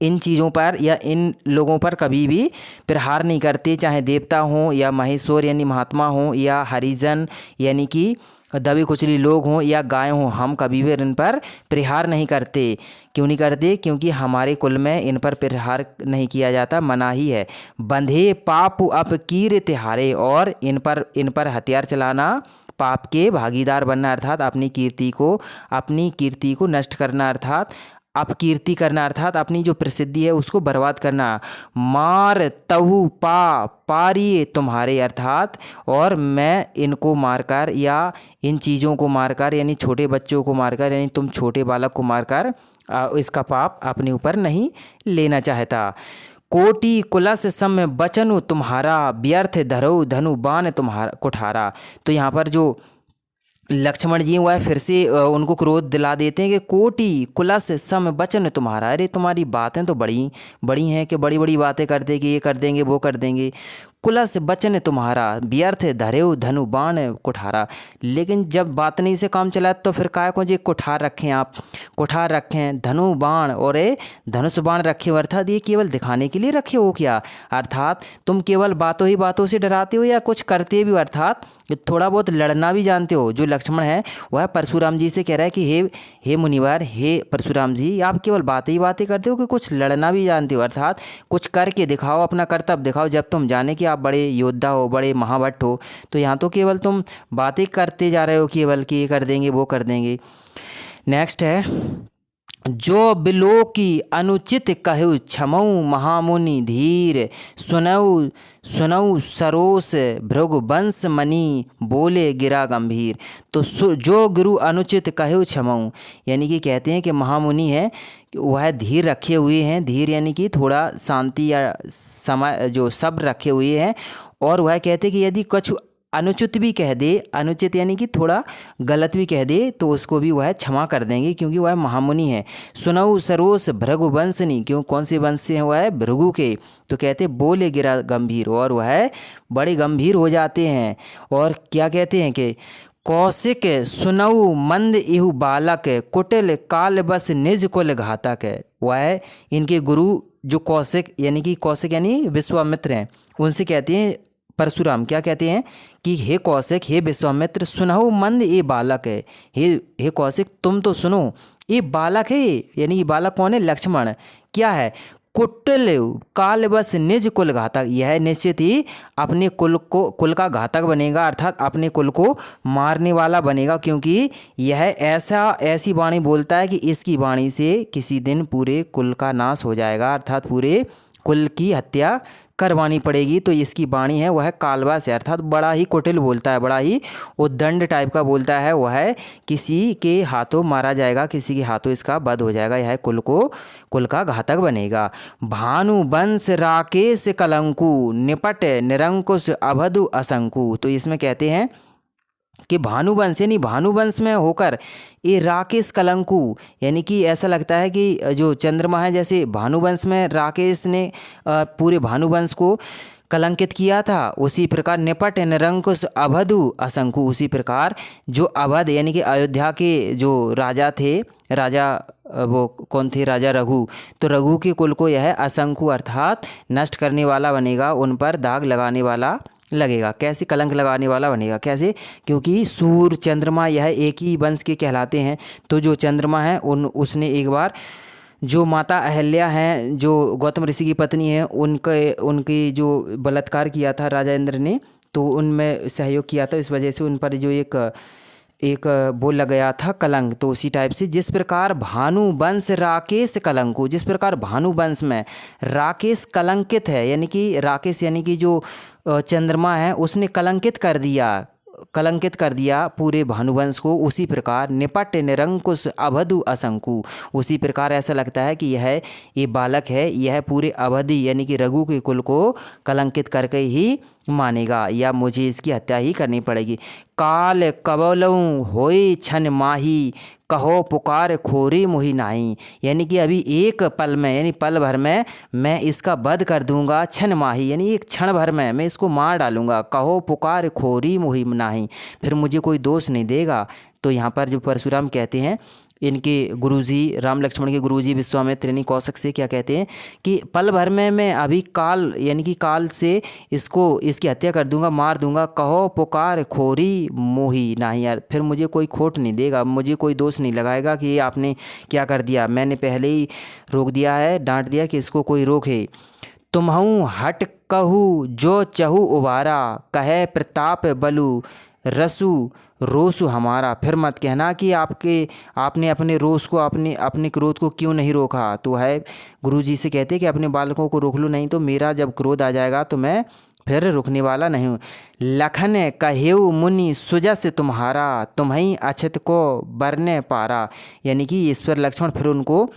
इन चीज़ों पर या इन लोगों पर कभी भी प्रहार नहीं करते, चाहे देवता हों या महेश्वर यानी महात्मा हों या हरिजन यानी कि दबे कुचली लोग हों या गाय हों, हम कभी भी इन पर प्रहार नहीं करते। क्यों नहीं करते? क्योंकि हमारे कुल में इन पर प्रहार नहीं किया जाता, मनाही है। बंधे पाप अपकीर तिहारे, और इन पर हथियार चलाना पाप के भागीदार बनना, अर्थात अपनी कीर्ति को नष्ट करना, अर्थात अपकीर्ति करना, अर्थात अपनी जो प्रसिद्धि है उसको बर्बाद करना। मार तहु पारिए तुम्हारे, अर्थात और मैं इनको मारकर या इन चीज़ों को मारकर यानी छोटे बच्चों को मारकर यानी तुम छोटे बालक को मारकर इसका पाप अपने ऊपर नहीं लेना चाहता। कोटि कुलस सम बचनु तुम्हारा, व्यर्थ धरो धनु बाण तुम्हारा कुठारा। तो यहाँ पर जो लक्ष्मण जी वह फिर से उनको क्रोध दिला देते हैं कि कोटि कुलस सम बचन तुम्हारा, अरे तुम्हारी बातें तो बड़ी बड़ी हैं कि बड़ी बड़ी बातें करते कि ये कर देंगे वो कर देंगे। कुलस बचन तुम्हारा, व्यर्थ धरेउ धनु बाण कुठारा, लेकिन जब बातनी से काम चला तो फिर काय को जी कुठार रखें, आप कुठार रखें, धनु बाण और धनुष बाण रखे हो, अर्थात ये केवल दिखाने के लिए रखे हो क्या? अर्थात तुम केवल बातों ही बातों से डराते हो या कुछ करते भी हो, अर्थात थोड़ा बहुत लड़ना भी जानते हो। जो लक्ष्मण है वह परशुराम जी से कह रहा है कि हे मुनिवर, हे परशुराम जी, आप केवल बातें ही बातें करते हो कि कुछ लड़ना भी जानते हो, अर्थात कुछ करके दिखाओ, अपना कर्तव्य दिखाओ। जब तुम जाने कि आप बड़े योद्धा हो, बड़े महाभट्ट हो, तो यहाँ तो केवल तुम बातें करते जा रहे हो केवल कि ये कर देंगे वो कर देंगे। नेक्स्ट है, जो बिलो की अनुचित कहु क्षमऊ महामुनि धीर, सुनऊ सरोस भृगु वंश मणि बोले गिरा गंभीर। तो जो गुरु अनुचित कहु क्षमऊ, यानी कि कहते हैं कि महामुनि है वह धीर रखे हुए हैं, धीर यानी कि थोड़ा शांति या समय जो सब्र रखे हुए हैं। और वह कहते हैं कि यदि कुछ अनुचित भी कह दे, अनुचित यानी कि थोड़ा गलत भी कह दे, तो उसको भी वह क्षमा कर देंगे क्योंकि वह महामुनि है। सुनऊ सरोस भृगु वंशनी, क्यों कौन से वंश से हैं? वह है भृगु के। तो कहते बोले गिरा गंभीर, और वह बड़े गंभीर हो जाते हैं। और क्या कहते हैं कि कौशिक सुनऊ मंद इहु बालक, कुटिल काल बस निज कुल घातक। वह इनके गुरु जो कौशिक यानी कि विश्वामित्र हैं, उनसे कहते हैं परशुराम क्या कहते हैं कि हे कौशिक, हे विश्वामित्र, सुनहु मंद ये बालक है। हे कौशिक, तुम तो सुनो, ये बालक है। यानी ये बालक कौन है? लक्ष्मण। क्या है? कुटिल कालवश निज कुल घातक, यह निश्चित ही अपने कुल का घातक बनेगा, अर्थात अपने कुल को मारने वाला बनेगा, क्योंकि यह ऐसी वाणी बोलता है कि इसकी वाणी से किसी दिन पूरे कुल का नाश हो जाएगा, अर्थात पूरे कुल की हत्या करवानी पड़ेगी। तो इसकी वाणी है वह कालवा से, अर्थात बड़ा ही कुटिल बोलता है, बड़ा ही उद्दंड टाइप का बोलता है। वह किसी के हाथों मारा जाएगा, किसी के हाथों इसका वध हो जाएगा, यह कुल का घातक बनेगा। भानु वंश राकेश कलंकु, निपट निरंकुश अभदु असंकु। तो इसमें कहते हैं कि भानुवंश, यानी भानुवंश में होकर ये राकेश कलंकु, यानी कि ऐसा लगता है कि जो चंद्रमा है, जैसे भानुवंश में राकेश ने पूरे भानुवंश को कलंकित किया था, उसी प्रकार निपट निरंकुश अभदु असंकु, उसी प्रकार जो अवध यानी कि अयोध्या के जो राजा थे, राजा वो कौन थे? राजा रघु। तो रघु के कुल को यह असंकु अर्थात नष्ट करने वाला बनेगा, उन पर दाग लगाने वाला लगेगा। कैसे? कलंक लगाने वाला बनेगा। कैसे? क्योंकि सूर्य चंद्रमा यह एक ही वंश के कहलाते हैं। तो जो चंद्रमा है उसने एक बार जो माता अहल्या हैं, जो गौतम ऋषि की पत्नी है, उनकी जो बलात्कार किया था राजा इंद्र ने, तो उनमें सहयोग किया था, इस वजह से उन पर जो एक वो लग गया था कलंक। तो उसी टाइप से जिस प्रकार भानुवंश राकेश कलंकु, जिस प्रकार भानुवंश में राकेश कलंकित है, यानी कि राकेश यानी कि जो चंद्रमा है उसने कलंकित कर दिया पूरे भानुवंश को, उसी प्रकार निपट निरंकुश अवधु असंकु, उसी प्रकार ऐसा लगता है कि ये बालक है, यह पूरे अवधि यानी कि रघु के कुल को कलंकित करके ही मानेगा, या मुझे इसकी हत्या ही करनी पड़ेगी। काल कबलऊँ होई छन माही, कहो पुकार खोरी मुहि नाही, यानी कि अभी एक पल में, यानी पल भर में मैं इसका वध कर दूंगा। छन माही यानी एक क्षण भर में मैं इसको मार डालूंगा। कहो पुकार खोरी मुहि नाही, फिर मुझे कोई दोष नहीं देगा। तो यहाँ पर जो परशुराम कहते हैं, इनके गुरुजी राम लक्ष्मण के गुरुजी विश्वामित्र यानी कौशिक से क्या कहते हैं कि पल भर में मैं अभी काल यानी कि काल से इसकी हत्या कर दूंगा, मार दूंगा। कहो पुकार खोरी मोही नाही, यार फिर मुझे कोई खोट नहीं देगा, मुझे कोई दोष नहीं लगाएगा कि ये आपने क्या कर दिया, मैंने पहले ही रोक दिया है, डांट दिया कि इसको कोई रोके। तुम्हूँ हट कहू जो चहु उबारा, कहे प्रताप बलु रसु रोसु हमारा, फिर मत कहना कि आपने अपने रोष को, अपने क्रोध को क्यों नहीं रोका। तो है गुरुजी से कहते कि अपने बालकों को रोक लो, नहीं तो मेरा जब क्रोध आ जाएगा तो मैं फिर रुकने वाला नहीं हूँ। लखन कहेऊ मुनि सुजस तुम्हारा, तुम्हीं अछित को बरने पारा, यानी कि इस पर लक्ष्मण फिर उनको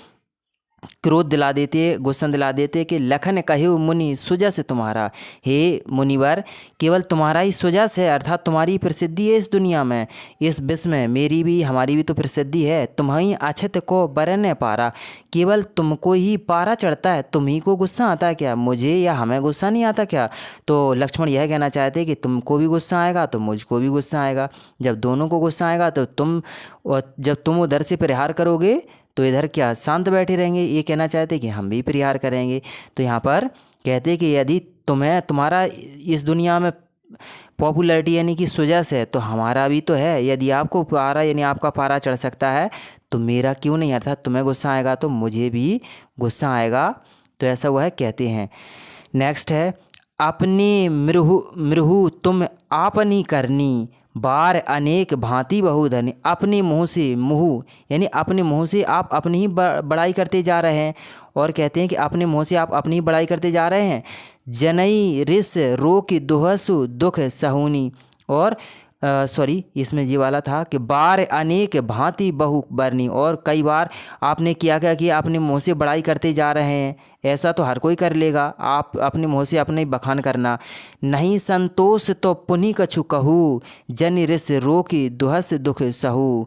क्रोध दिला देते, गुस्सा दिला देते कि लखन कहेऊ मुनि सुजस तुम्हारा, हे मुनिवर केवल तुम्हारा ही सुजस है, अर्थात तुम्हारी प्रसिद्धि है इस दुनिया में, इस विश्व में, मेरी भी हमारी भी तो प्रसिद्धि है। तुम्हीं अछित को बरने पारा, केवल तुमको ही पारा चढ़ता है, तुम्ही को गुस्सा आता है क्या, मुझे या हमें गुस्सा नहीं आता क्या। तो लक्ष्मण यह कहना चाहते हैं कि तुमको भी गुस्सा आएगा तो मुझको भी गुस्सा आएगा, जब दोनों को गुस्सा आएगा तो जब तुम उधर से प्रहार करोगे तो इधर क्या शांत बैठे रहेंगे, ये कहना चाहते कि हम भी प्रहार करेंगे। तो यहाँ पर कहते कि यदि तुम्हारा इस दुनिया में पॉपुलैरिटी यानी कि सुजस है तो हमारा भी तो है, यदि आपको पारा यानी आपका पारा चढ़ सकता है तो मेरा क्यों नहीं, अर्थात तुम्हें गुस्सा आएगा तो मुझे भी गुस्सा आएगा। तो ऐसा वह कहते हैं। नेक्स्ट है अपनी मृहु तुम आपनी करनी, बार अनेक भांति बहुधनी, अपने मुँह से मुँह यानी अपने मुँह से आप अपनी ही बड़ाई करते जा रहे हैं, और कहते हैं कि अपने मुँह से आप अपनी ही बड़ाई करते जा रहे हैं। जनई रिस रोक दुहसु दुख सहूनी, और इसमें ये वाला था कि बार अनेक भांति बहु बरनी, और कई बार आपने क्या कि अपने मुँह से बड़ाई करते जा रहे हैं, ऐसा तो हर कोई कर लेगा, आप अपने मुँह से अपने बखान करना। नहीं संतोष तो पुनि कछु कहू, जन रिस रोकी दुहस दुख सहू,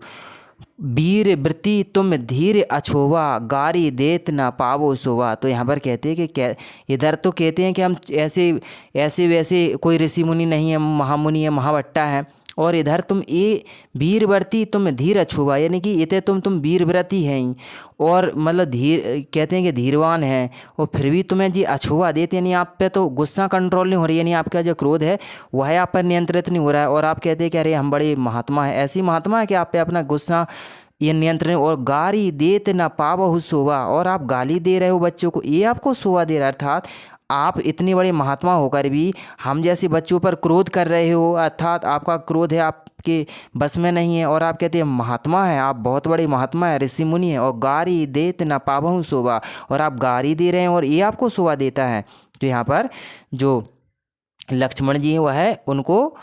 वीर वृत्ति तुम धीर अछोवा, गारी देत न पावो सोवा। तो यहाँ पर कहते हैं कि इधर तो कहते हैं कि हम ऐसे वैसे कोई ऋषि मुनि नहीं है, महामुनि है, महावट्टा है, और इधर तुम ए वीरव्रती तुम धीर अछुआ, यानी कि इतने तुम वीरव्रती हैं और मतलब धीर कहते हैं कि धीरवान हैं, और फिर भी तुम्हें जी अछुआ देते, यानी आप पे तो गुस्सा कंट्रोल नहीं हो रही, यानी आपका जो क्रोध है वह आप पर नियंत्रित नहीं हो रहा है। और आप कहते हैं कि अरे हम बड़े महात्मा हैं, ऐसी महात्मा है कि आप पे अपना गुस्सा ये नियंत्रण। और गारी देत न पावहु शोभा, और आप गाली दे रहे हो बच्चों को, ये आपको शोभा दे रहा है। अर्थात आप इतने बड़े महात्मा होकर भी हम जैसे बच्चों पर क्रोध कर रहे हो, अर्थात आपका क्रोध है आपके बस में नहीं है, और आप कहते हैं महात्मा है, आप बहुत बड़े महात्मा है, ऋषि मुनि है, और गारी देत न पावहु शोभा, और आप गारी दे रहे हैं और ये आपको शोभा देता है। तो यहाँ पर जो लक्ष्मण जी हैं वह है उनको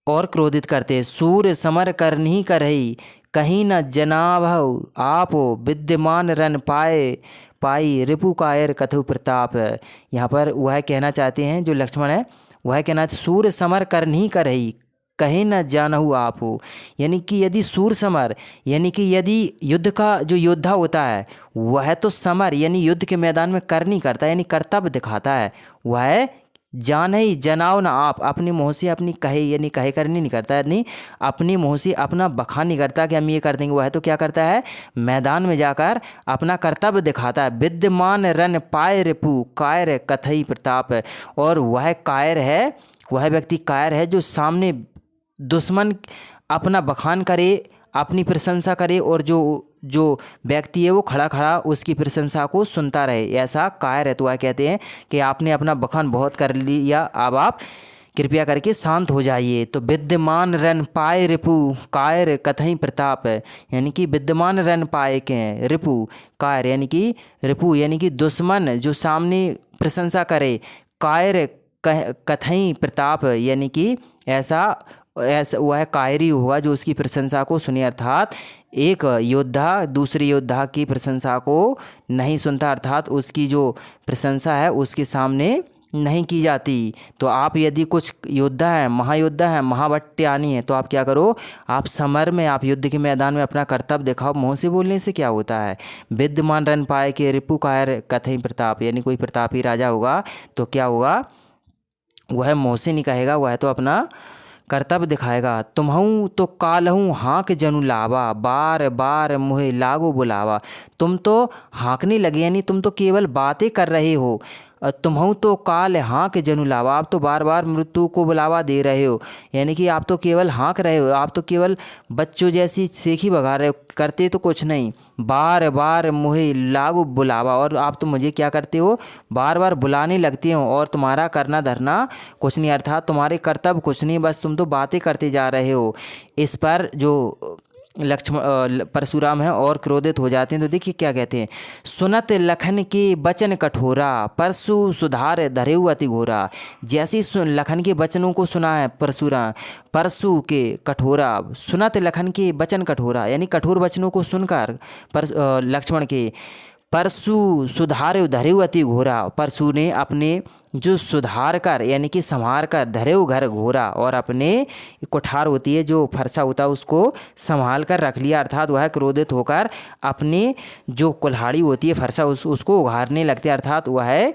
और क्रोधित करते हैं। सूर समर करनी करही कहीं न जनाभव आप विद्यमान रन पाए पाई रिपु कायर कथु प्रताप। यहाँ पर वह कहना चाहते हैं, जो लक्ष्मण है वह कहना सूर समर करनी करही कहीं न जानहु आप, यानी कि यदि सूर समर यानी कि यदि युद्ध का जो योद्धा होता है वह तो समर यानी युद्ध के मैदान में कर नहीं करता, यानी कर्तव्य दिखाता है, वह जान ही जनाओ ना आप अपनी मुँह से अपनी कहे यानी कहे करनी नहीं करता, यानी अपनी मुँह से अपना बखान नहीं करता कि हम ये कर देंगे। वह तो क्या करता है, मैदान में जाकर अपना कर्तव्य दिखाता है। विद्यमान रन पाए रिपु कायर कथई प्रताप, और वह कायर है, वह व्यक्ति कायर है जो सामने दुश्मन अपना बखान करे, अपनी प्रशंसा करे, और जो व्यक्ति है वो खड़ा खड़ा उसकी प्रशंसा को सुनता रहे, ऐसा कायर है। तो वह कहते हैं कि आपने अपना बखान बहुत कर लिया, अब आप कृपया करके शांत हो जाइए। तो विद्यमान रन पाए रिपु कायर कथई प्रताप, यानी कि विद्यमान रन पाए के रिपु कायर यानी कि रिपु यानी कि दुश्मन जो सामने प्रशंसा करे, कायर कथई प्रताप यानी कि ऐसा वह कायरी हुआ जो उसकी प्रशंसा को सुने। अर्थात एक योद्धा दूसरे योद्धा की प्रशंसा को नहीं सुनता, अर्थात उसकी जो प्रशंसा है उसके सामने नहीं की जाती। तो आप यदि कुछ योद्धा हैं, महायोद्धा हैं, महावट्यानी हैं, तो आप क्या करो, आप समर में आप युद्ध के मैदान में अपना कर्तव्य दिखाओ। मुँह से बोलने से क्या होता है। विद्यमान रन पाए के रिपु कायर कथई प्रताप, यानी कोई प्रतापी राजा होगा तो क्या होगा, वह मुँह से नहीं कहेगा, वह तो अपना कर्तव्य दिखाएगा। तुम्हूँ तो कालहूँ हाँक जनु लावा बार बार मुहे लागो बुलावा, तुम तो हाँकने लगे यानी तुम तो केवल बातें कर रहे हो। तुम्हूँ तो काल हाँक जनु लावा, आप तो बार बार मृत्यु को बुलावा दे रहे हो, यानी कि आप तो केवल हाँक रहे हो, आप तो केवल बच्चों जैसी सेखी भगा रहे हो, करते तो कुछ नहीं। बार बार मुहे लागू बुलावा, और आप तो मुझे क्या करते हो, बार बार बुलाने लगते हो, और तुम्हारा करना धरना कुछ नहीं, अर्थात तुम्हारे कर्तव्य कुछ नहीं, बस तुम तो बातें करते जा रहे हो। इस पर जो लक्ष्मण परशुराम है और क्रोधित हो जाते हैं। तो देखिए क्या कहते हैं, सुनत लखन के बचन कठोरा परशु सुधार धरेउ अति घोरा। जैसे लखन के वचनों को सुना है परशुराम, परशु के कठोरा, सुनत लखन के वचन कठोरा यानी कठोर वचनों को सुनकर लक्ष्मण के परशु सुधार धरेउ अति घोरा, परशु ने अपने जो सुधार कर यानी कि संहार कर धरेउ घर घोरा, और अपने कुठार होती है जो फरसा होता है उसको संभाल कर रख लिया, अर्थात वह क्रोधित होकर अपने जो कुल्हाड़ी होती है फरसा उसको उघाड़ने लगते हैं, अर्थात वह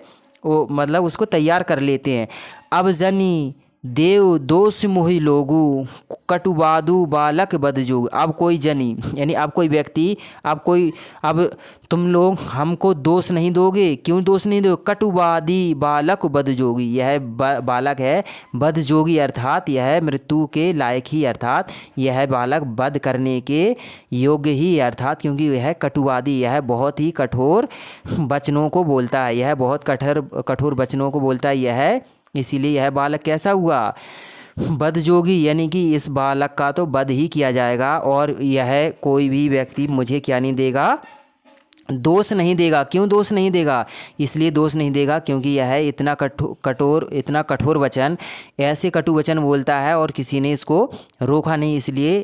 वो मतलब उसको तैयार कर लेते हैं। अब जनी देव दोष मोहि लोगु कटुबादु बालक बदजोग। अब कोई जनी यानी अब कोई व्यक्ति अब तुम लोग हमको दोष नहीं दोगे, क्यों दोष नहीं दोगे, कटुबादी बालक बदजोगी, यह बालक है बदजोगी, अर्थात यह मृत्यु के लायक ही, अर्थात यह बालक वध करने के योग्य ही, अर्थात क्योंकि यह कटुवादी, यह बहुत ही कठोर वचनों को बोलता है, यह बहुत कठोर वचनों को बोलता है, यह इसीलिए यह बालक कैसा हुआ, बदजोगी, यानी कि इस बालक का तो वध ही किया जाएगा, और यह कोई भी व्यक्ति मुझे क्या नहीं देगा, दोष नहीं देगा। क्यों दोष नहीं देगा, इसलिए दोष नहीं देगा क्योंकि यह इतना कठोर वचन, ऐसे कटु वचन बोलता है और किसी ने इसको रोका नहीं, इसलिए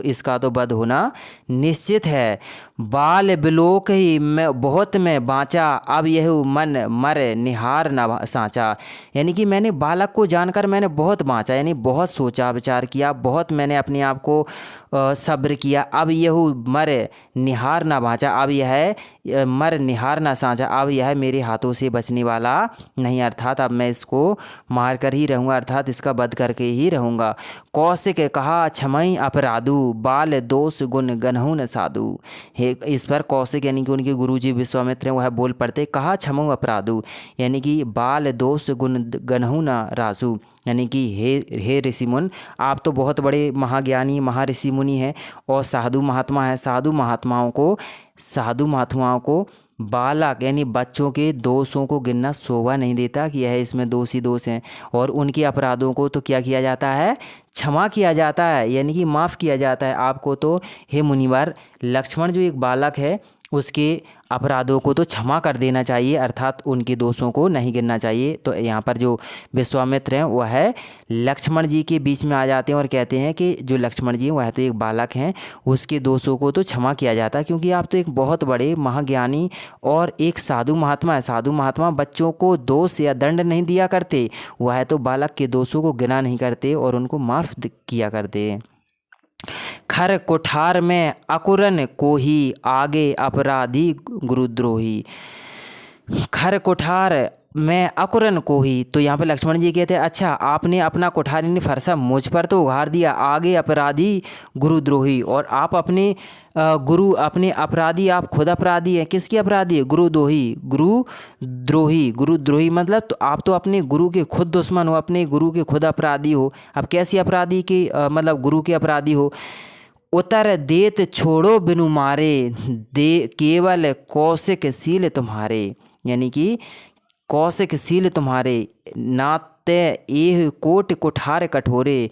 इसका तो वध होना निश्चित है। बाल बिलोक ही मैं बहुत मैं बाँचा, अब यह मन मर निहार न साँचा, यानी कि मैंने बालक को जानकर मैंने बहुत बाँचा, यानी बहुत सोचा विचार किया, बहुत मैंने अपने आप को सब्र किया। अब यह मर निहार ना बाँचा, अब यह मर निहार ना साझा, अब यह मेरे हाथों से बचने वाला नहीं, अर्थात अब मैं इसको मार कर ही रहूँगा, अर्थात इसका वध करके ही रहूँगा। कौशिक कहा क्षमई अपराधु, बाल दोष गुण गनहु न साधु। हे, इस पर कौशिक यानी कि उनके गुरुजी विश्वामित्र हैं, वह बोल पड़ते कहा क्षमऊ अपराधु, यानी कि बाल दोष गुण गनहु न रासु, यानी कि हे ऋषि मुन, आप तो बहुत बड़े महाज्ञानी महर्षि मुनि हैं और साधु महात्मा हैं। साधु महात्माओं को बालक यानी बच्चों के दोषों को गिनना शोभा नहीं देता कि यह इसमें दोष ही दोष हैं, और उनके अपराधों को तो क्या किया जाता है, क्षमा किया जाता है, यानी कि माफ़ किया जाता है। आपको तो हे मुनिवर लक्ष्मण जो एक बालक है उसके अपराधों को तो क्षमा कर देना चाहिए, अर्थात उनके दोषों को नहीं गिनना चाहिए। तो यहाँ पर जो विश्वामित्र हैं वह लक्ष्मण जी के बीच में आ जाते हैं और कहते हैं कि जो लक्ष्मण जी हैं वह तो एक बालक हैं, उसके दोषों को तो क्षमा किया जाता है, क्योंकि आप तो एक बहुत बड़े महाज्ञानी और एक साधु महात्मा है। साधु महात्मा बच्चों को दोष या दंड नहीं दिया करते, वह तो बालक के दोषों को गिना नहीं करते और उनको माफ़ किया करते हैं। खर कुठार में अकुरन को ही, आगे अपराधी गुरुद्रोही। खर कुठार में अकुरन को ही, तो यहाँ पे लक्ष्मण जी कहते हैं अच्छा आपने अपना कुठार यानी फरसा मुझ पर तो उघार दिया, आगे अपराधी गुरुद्रोही, और आप अपने गुरु अपने अपराधी, आप खुद अपराधी हैं। किसके अपराधी है, गुरुद्रोही मतलब तो आप तो अपने गुरु के खुद दुश्मन हो, अपने गुरु के खुद अपराधी हो। अब कैसे अपराधी के मतलब गुरु के अपराधी हो। उतर देत छोड़ो बिनु मारे, दे केवल कौशिक सील तुम्हारे, यानी कि कौशिक सील तुम्हारे, नाते एह कोट कुठार कठोरे,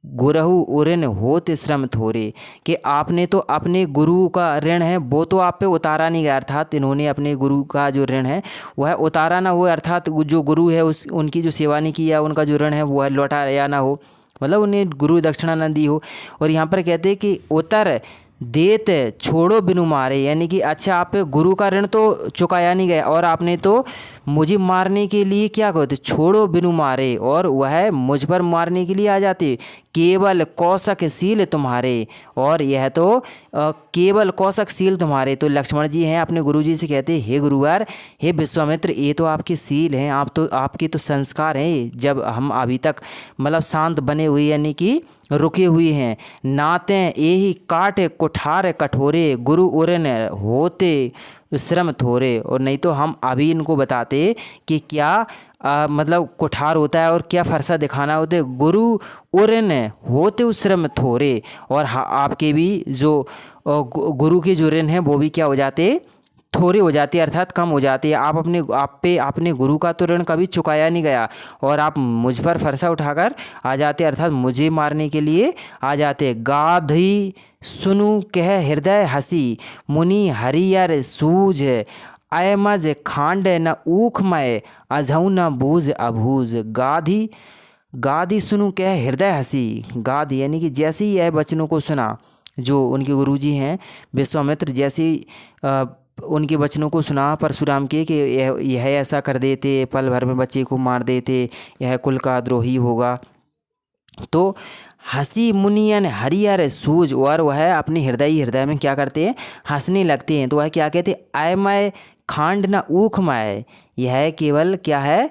गुरहु उऋण होत श्रम थोरे, कि आपने तो अपने गुरु का ऋण है वो तो आप पे उतारा नहीं गया, अर्थात इन्होंने अपने गुरु का जो ऋण है वह उतारा ना हो, अर्थात जो गुरु है उनकी जो सेवा नहीं की है, उनका जो ऋण है वह लौटाया ना हो, मतलब उन्हें गुरु दक्षिणा न दी हो। और यहाँ पर कहते हैं कि उतर देत छोड़ो बिनु मारे, यानी कि अच्छा आप पे गुरु का ऋण तो चुकाया नहीं गया और आपने तो मुझे मारने के लिए क्या कहते छोड़ो बिनु मारे, और वह मुझ पर मारने के लिए आ जाते। केवल कौशक सील तुम्हारे, और यह तो केवल कौशक सील तुम्हारे, तो लक्ष्मण जी हैं अपने गुरु जी से कहते हे गुरुवर, हे विश्वामित्र, ये तो आपके सील हैं, आपके तो संस्कार हैं, जब हम अभी तक मतलब शांत बने हुए यानी कि रुके हुए हैं। नाते यही काट कुठार कठोरे, गुरु उरन होते श्रम थोरे, और नहीं तो हम अभी इनको बताते कि क्या मतलब कुठार होता है और क्या फरसा दिखाना होते। गुरु उरन होते श्रम थोरे, और आपके भी जो गुरु के जो ऋण हैं वो भी क्या हो जाते, थोड़े हो जाते, अर्थात कम हो जाते हैं। आपने गुरु का तो ऋण कभी चुकाया नहीं गया और आप मुझ पर फरसा उठाकर आ जाते, अर्थात मुझे मारने के लिए आ जाते। गाधी सुनु कह हृदय हसी, मुनि हरियर सूझ, अयमज खांड न ऊखमय, अझऊ न बूझ अभूज। गाधी सुनु कह हृदय हसी, गाधी यानी कि जैसे ही यह वचनों को सुना, जो उनके गुरुजी हैं विश्वामित्र, जैसे उनके वचनों को सुना परशुराम के कि यह ऐसा कर देते, पल भर में बच्चे को मार देते, यह कुल का द्रोही होगा, तो हंसी मुनियन हरियर सूझ, और वह अपने हृदय में क्या करते हैं, हंसने लगते हैं। तो वह क्या कहते, अयमय खांड न ऊखमय, यह केवल क्या है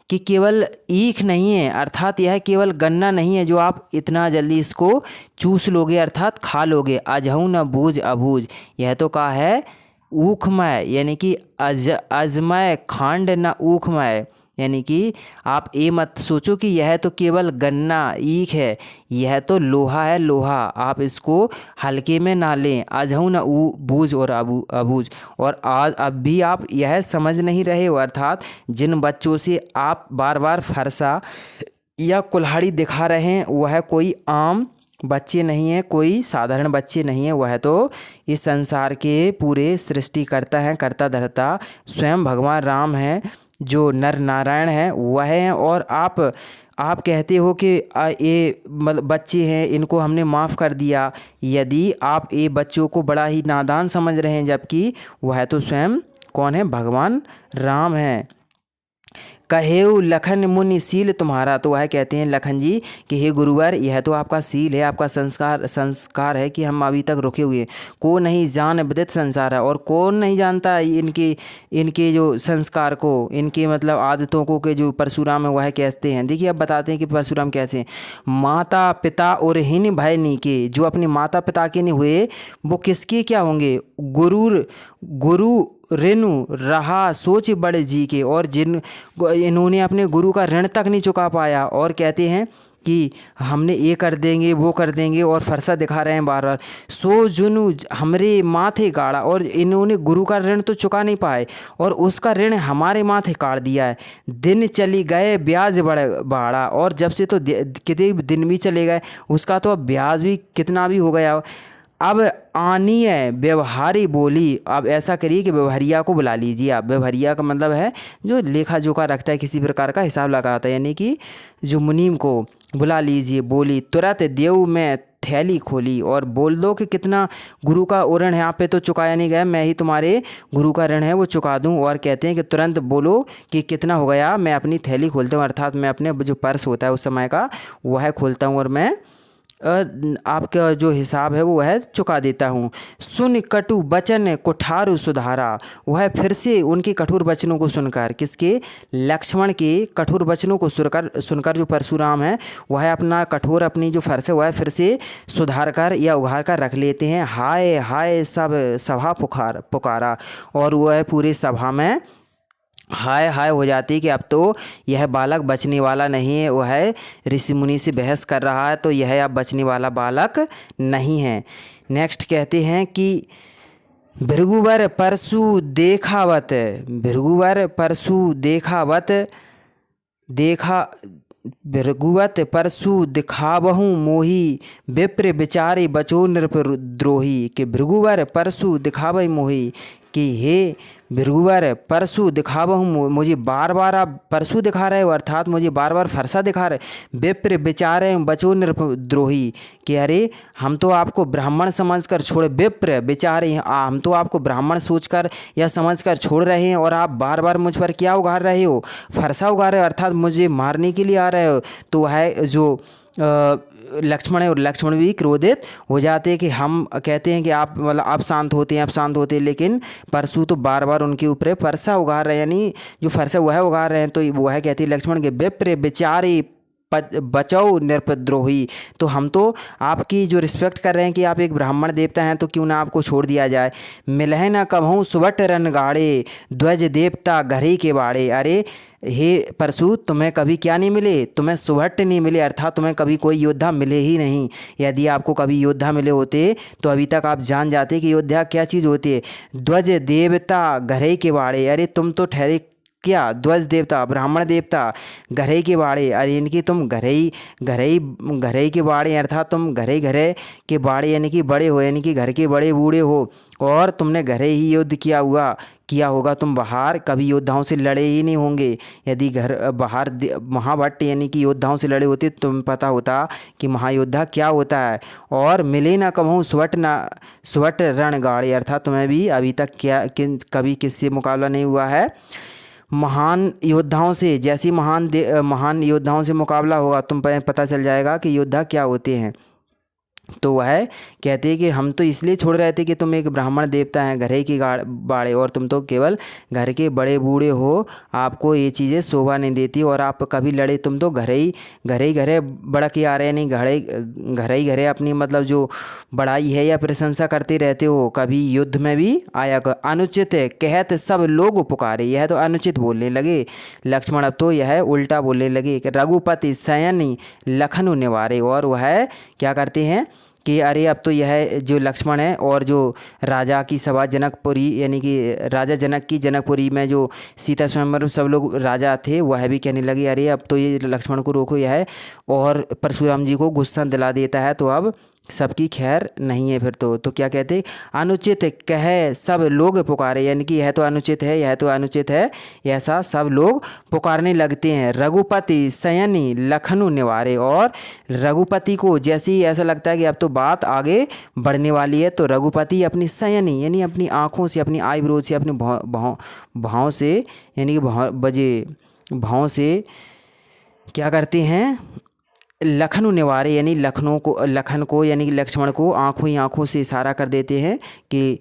कि केवल ईख नहीं है, अर्थात यह केवल गन्ना नहीं है जो आप इतना जल्दी इसको चूस लोगे अर्थात खा लोगे। अझऊ न बूझ अबूझ, यह तो कहा है ऊखमय, यानी कि अजमय खांड न ऊखमय, यानी कि आप ये मत सोचो कि यह तो केवल गन्ना ईख है, यह तो लोहा है, लोहा, आप इसको हल्के में ना लें। अझऊ न बूझ और अबूझ, और आज अब भी आप यह समझ नहीं रहे हो, अर्थात जिन बच्चों से आप बार बार फरसा या कुल्हाड़ी दिखा रहे हैं वह कोई आम बच्चे नहीं हैं, कोई साधारण बच्चे नहीं हैं, वह तो इस संसार के पूरे सृष्टिकर्ता हैं, कर्ता धर्ता स्वयं भगवान राम हैं, जो नर नारायण हैं वह हैं। और आप कहते हो कि ये मतलब बच्चे हैं, इनको हमने माफ़ कर दिया। यदि आप ये बच्चों को बड़ा ही नादान समझ रहे हैं, जबकि वह तो स्वयं कौन है, भगवान राम हैं। कहेऊ लखन मुनि सील तुम्हारा। तो वह कहते हैं लखन जी कि हे गुरुवर, यह तो आपका सील है, आपका संस्कार है कि हम अभी तक रुके हुए। को नहीं जान विदित संसार है, और कौन नहीं जानता इनके इनके जो संस्कार को, इनके मतलब आदतों को, के जो परशुराम है वह कहते हैं। देखिए अब बताते हैं कि परशुराम कैसे हैं। माता पिता और हीन भय नीके, जो अपने माता पिता के नहीं हुए वो किसके क्या होंगे। गुरु ऋणु रहा सोच बड़े जी के, और जिन इन्होंने अपने गुरु का ऋण तक नहीं चुका पाया, और कहते हैं कि हमने ये कर देंगे वो कर देंगे, और फरसा दिखा रहे हैं बार बार। सो जुनु हमरे माथे गाड़ा, और इन्होंने गुरु का ऋण तो चुका नहीं पाए और उसका ऋण हमारे माथे काट दिया है। दिन चली गए ब्याज बढ़ा, और जब से तो कितने दिन भी चले गए उसका तो अब ब्याज भी कितना भी हो गया। अब आनी है व्यवहारी बोली, अब ऐसा करिए कि व्यवहारिया को बुला लीजिए। आप व्यवहारिया का मतलब है जो लेखा जोखा रखता है, किसी प्रकार का हिसाब लगाता है, यानी कि जो मुनीम को बुला लीजिए। बोली तुरंत देव में थैली खोली, और बोल दो कि कितना गुरु का ऋण है, आप पे तो चुकाया नहीं गया, मैं ही तुम्हारे गुरु का ऋण है वो चुका दूं। और कहते हैं कि तुरंत बोलो कि कितना हो गया, मैं अपनी थैली खोलता हूँ, अर्थात मैं अपने जो पर्स होता है उस समय का वह खोलता हूँ, और मैं आपका जो हिसाब है वो वह चुका देता हूँ। सुन कटु वचन कुठारु सुधारा, वह फिर से उनके कठोर वचनों को सुनकर, किसके, लक्ष्मण के कठोर वचनों को सुनकर जो परशुराम है वह अपना कठोर अपनी जो फर्ज है वह फिर से सुधार कर या उघार कर रख लेते हैं। हाय हाय सब सभा पुकारा, और वह पूरे सभा में हाय हाय हो जाती कि अब तो यह बालक बचने वाला नहीं है, वह ऋषि मुनि से बहस कर रहा है, तो यह अब बचने वाला बालक नहीं है। नेक्स्ट कहते हैं कि भृगुवर परशु देखावत, भृगुवर परशु देखावत भृगुवत परशु दिखावहु मोही, विप्र विचारे बचो नृपद्रोही। कि भृगुवर परशु दिखावह मोही, कि हे भृगुवर परशु दिखावहु, मुझे बार बार आप परशु दिखा रहे हो, अर्थात मुझे बार बार फरसा दिखा रहे। विप्र विचारे बचो नृपद्रोही, कि अरे हम तो आपको ब्राह्मण समझकर छोड़, विप्र विचारे हम तो आपको ब्राह्मण सोचकर या समझकर छोड़ रहे हैं, और आप बार बार मुझ पर क्या उगार रहे हो, फरसा उगा रहे हो, अर्थात मुझे मारने के लिए आ रहे हो। तो वह जो लक्ष्मण है, और लक्ष्मण भी क्रोधित हो जाते हैं कि हम कहते हैं कि आप मतलब आप शांत होते हैं, आप शांत होते हैं, लेकिन परशु तो बार बार उनके ऊपर फरसा उगा रहे हैं, यानी जो फरसा वह उगा रहे हैं। तो वह कहती है लक्ष्मण के विप्र विचारे बचाओ नृपद्रोही, तो हम तो आपकी जो रिस्पेक्ट कर रहे हैं कि आप एक ब्राह्मण देवता हैं, तो क्यों ना आपको छोड़ दिया जाए। मिलह न कभूँ सुवट रन गाड़े, ध्वज देवता घरे के बाड़े। अरे हे परशु, तुम्हें कभी क्या नहीं मिले, तुम्हें सुवट नहीं मिले, अर्थात तुम्हें कभी कोई योद्धा मिले ही नहीं। यदि आपको कभी योद्धा मिले होते तो अभी तक आप जान जाते कि योद्धा क्या चीज़ होती है। ध्वज देवता घरे के बाड़े, अरे तुम तो ठहरे क्या, ध्वज देवता ब्राह्मण देवता घरे के बाड़े, अरे इनकी तुम घरे के बाड़े, अर्थात तुम घरे के बाड़े यानी कि बड़े हो, यानी कि घर के बड़े बूढ़े हो, और तुमने घरे ही युद्ध किया होगा, तुम बाहर कभी योद्धाओं से लड़े ही नहीं होंगे। यदि घर बाहर महाभट्ट यानी कि योद्धाओं से लड़े होते तो तुम्हें पता होता कि महायोद्धा क्या होता है। और मिले ना कभू सुवट रण गाड़े, अर्थात तुम्हें भी अभी तक कभी किससे मुकाबला नहीं हुआ है महान योद्धाओं से। जैसी महान योद्धाओं से मुकाबला होगा तुम्हें पता चल जाएगा कि योद्धा क्या होते हैं। तो वह कहते हैं कि हम तो इसलिए छोड़ रहे थे कि तुम एक ब्राह्मण देवता हैं, घरे की बाड़े, और तुम तो केवल घर के बड़े बूढ़े हो, आपको ये चीज़ें शोभा नहीं देती, और आप कभी लड़े तुम तो घरे बड़ा के आ रहे नहीं, घरे अपनी मतलब जो बड़ाई है या प्रशंसा करते रहते हो, कभी युद्ध में भी आया कर। अनुचित कहत सब लोग पुकारे, यह तो अनुचित बोलने लगे लक्ष्मण, अब तो यह उल्टा बोलने लगे कि रघुपति शयन लखनु निवारे। और वह क्या करते हैं कि अरे अब तो यह जो लक्ष्मण है और जो राजा की सभा जनकपुरी यानी कि राजा जनक की जनकपुरी में जो सीता स्वयंवर सब लोग राजा थे वह भी कहने लगे अरे अब तो ये लक्ष्मण को रोको, यह और परशुराम जी को गुस्सा दिला देता है तो अब सबकी खैर नहीं है। फिर तो क्या कहते, अनुचित कह सब लोग पुकारे, यानी कि यह तो अनुचित है, यह तो अनुचित है, ऐसा सब लोग पुकारने लगते हैं। रघुपति शयनी लखनु निवारे, और रघुपति को जैसे ही ऐसा लगता है कि अब तो बात आगे बढ़ने वाली है तो रघुपति अपनी शयनी यानी अपनी आँखों से, अपनी आईब्रो से, अपने भाव से यानी कि बजे भाव से क्या करते हैं, लखन निवारे यानी लखन को यानी कि लक्ष्मण को आंखों ही आंखों से इशारा कर देते हैं कि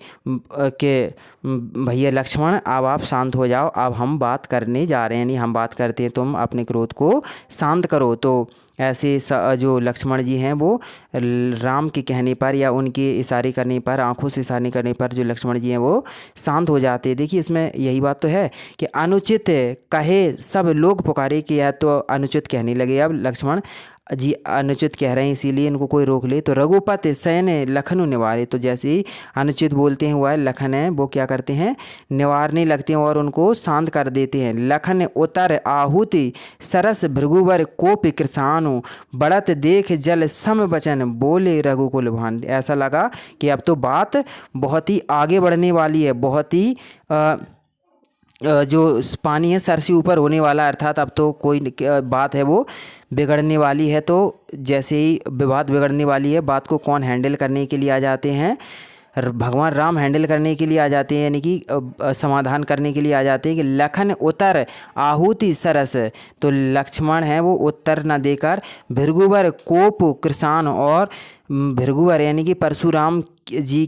भैया लक्ष्मण अब आप शांत हो जाओ, अब हम बात करने जा रहे हैं, यानी हम बात करते हैं, तुम अपने क्रोध को शांत करो। तो ऐसे जो लक्ष्मण जी हैं वो राम के कहने पर या उनके इशारे करने पर, आंखों से इशारे करने पर जो लक्ष्मण जी हैं वो शांत हो जाते हैं। देखिए इसमें यही बात तो है कि अनुचित कहे सब लोग पुकारे, कि यह तो अनुचित कहने लगे अब लक्ष्मण जी, अनुचित कह रहे हैं इसीलिए इनको कोई रोक ले। तो रघुपति सैन लखन निवारे, तो जैसे ही अनुचित बोलते हैं वह लखन है वो क्या करते हैं, निवारने लगते हैं और उनको शांत कर देते हैं। लखन उतर आहुति सरस भृगुवर कोप कृषानु, बढ़त देख जल सम वचन बोले रघुकुल भान। ऐसा लगा कि अब तो बात बहुत ही आगे बढ़ने वाली है, बहुत ही जो पानी है सर से ऊपर होने वाला, अर्थात अब तो कोई बात है वो बिगड़ने वाली है। तो जैसे ही विवाद बिगड़ने वाली है, बात को कौन हैंडल करने के लिए आ जाते हैं, भगवान राम हैंडल करने के लिए आ जाते हैं, यानी कि समाधान करने के लिए आ जाते हैं कि लखन उतर आहुति सरस। तो लक्ष्मण हैं वो उत्तर न देकर भृगुवर कोप कृषान, और भृगुवर यानी कि परशुराम जी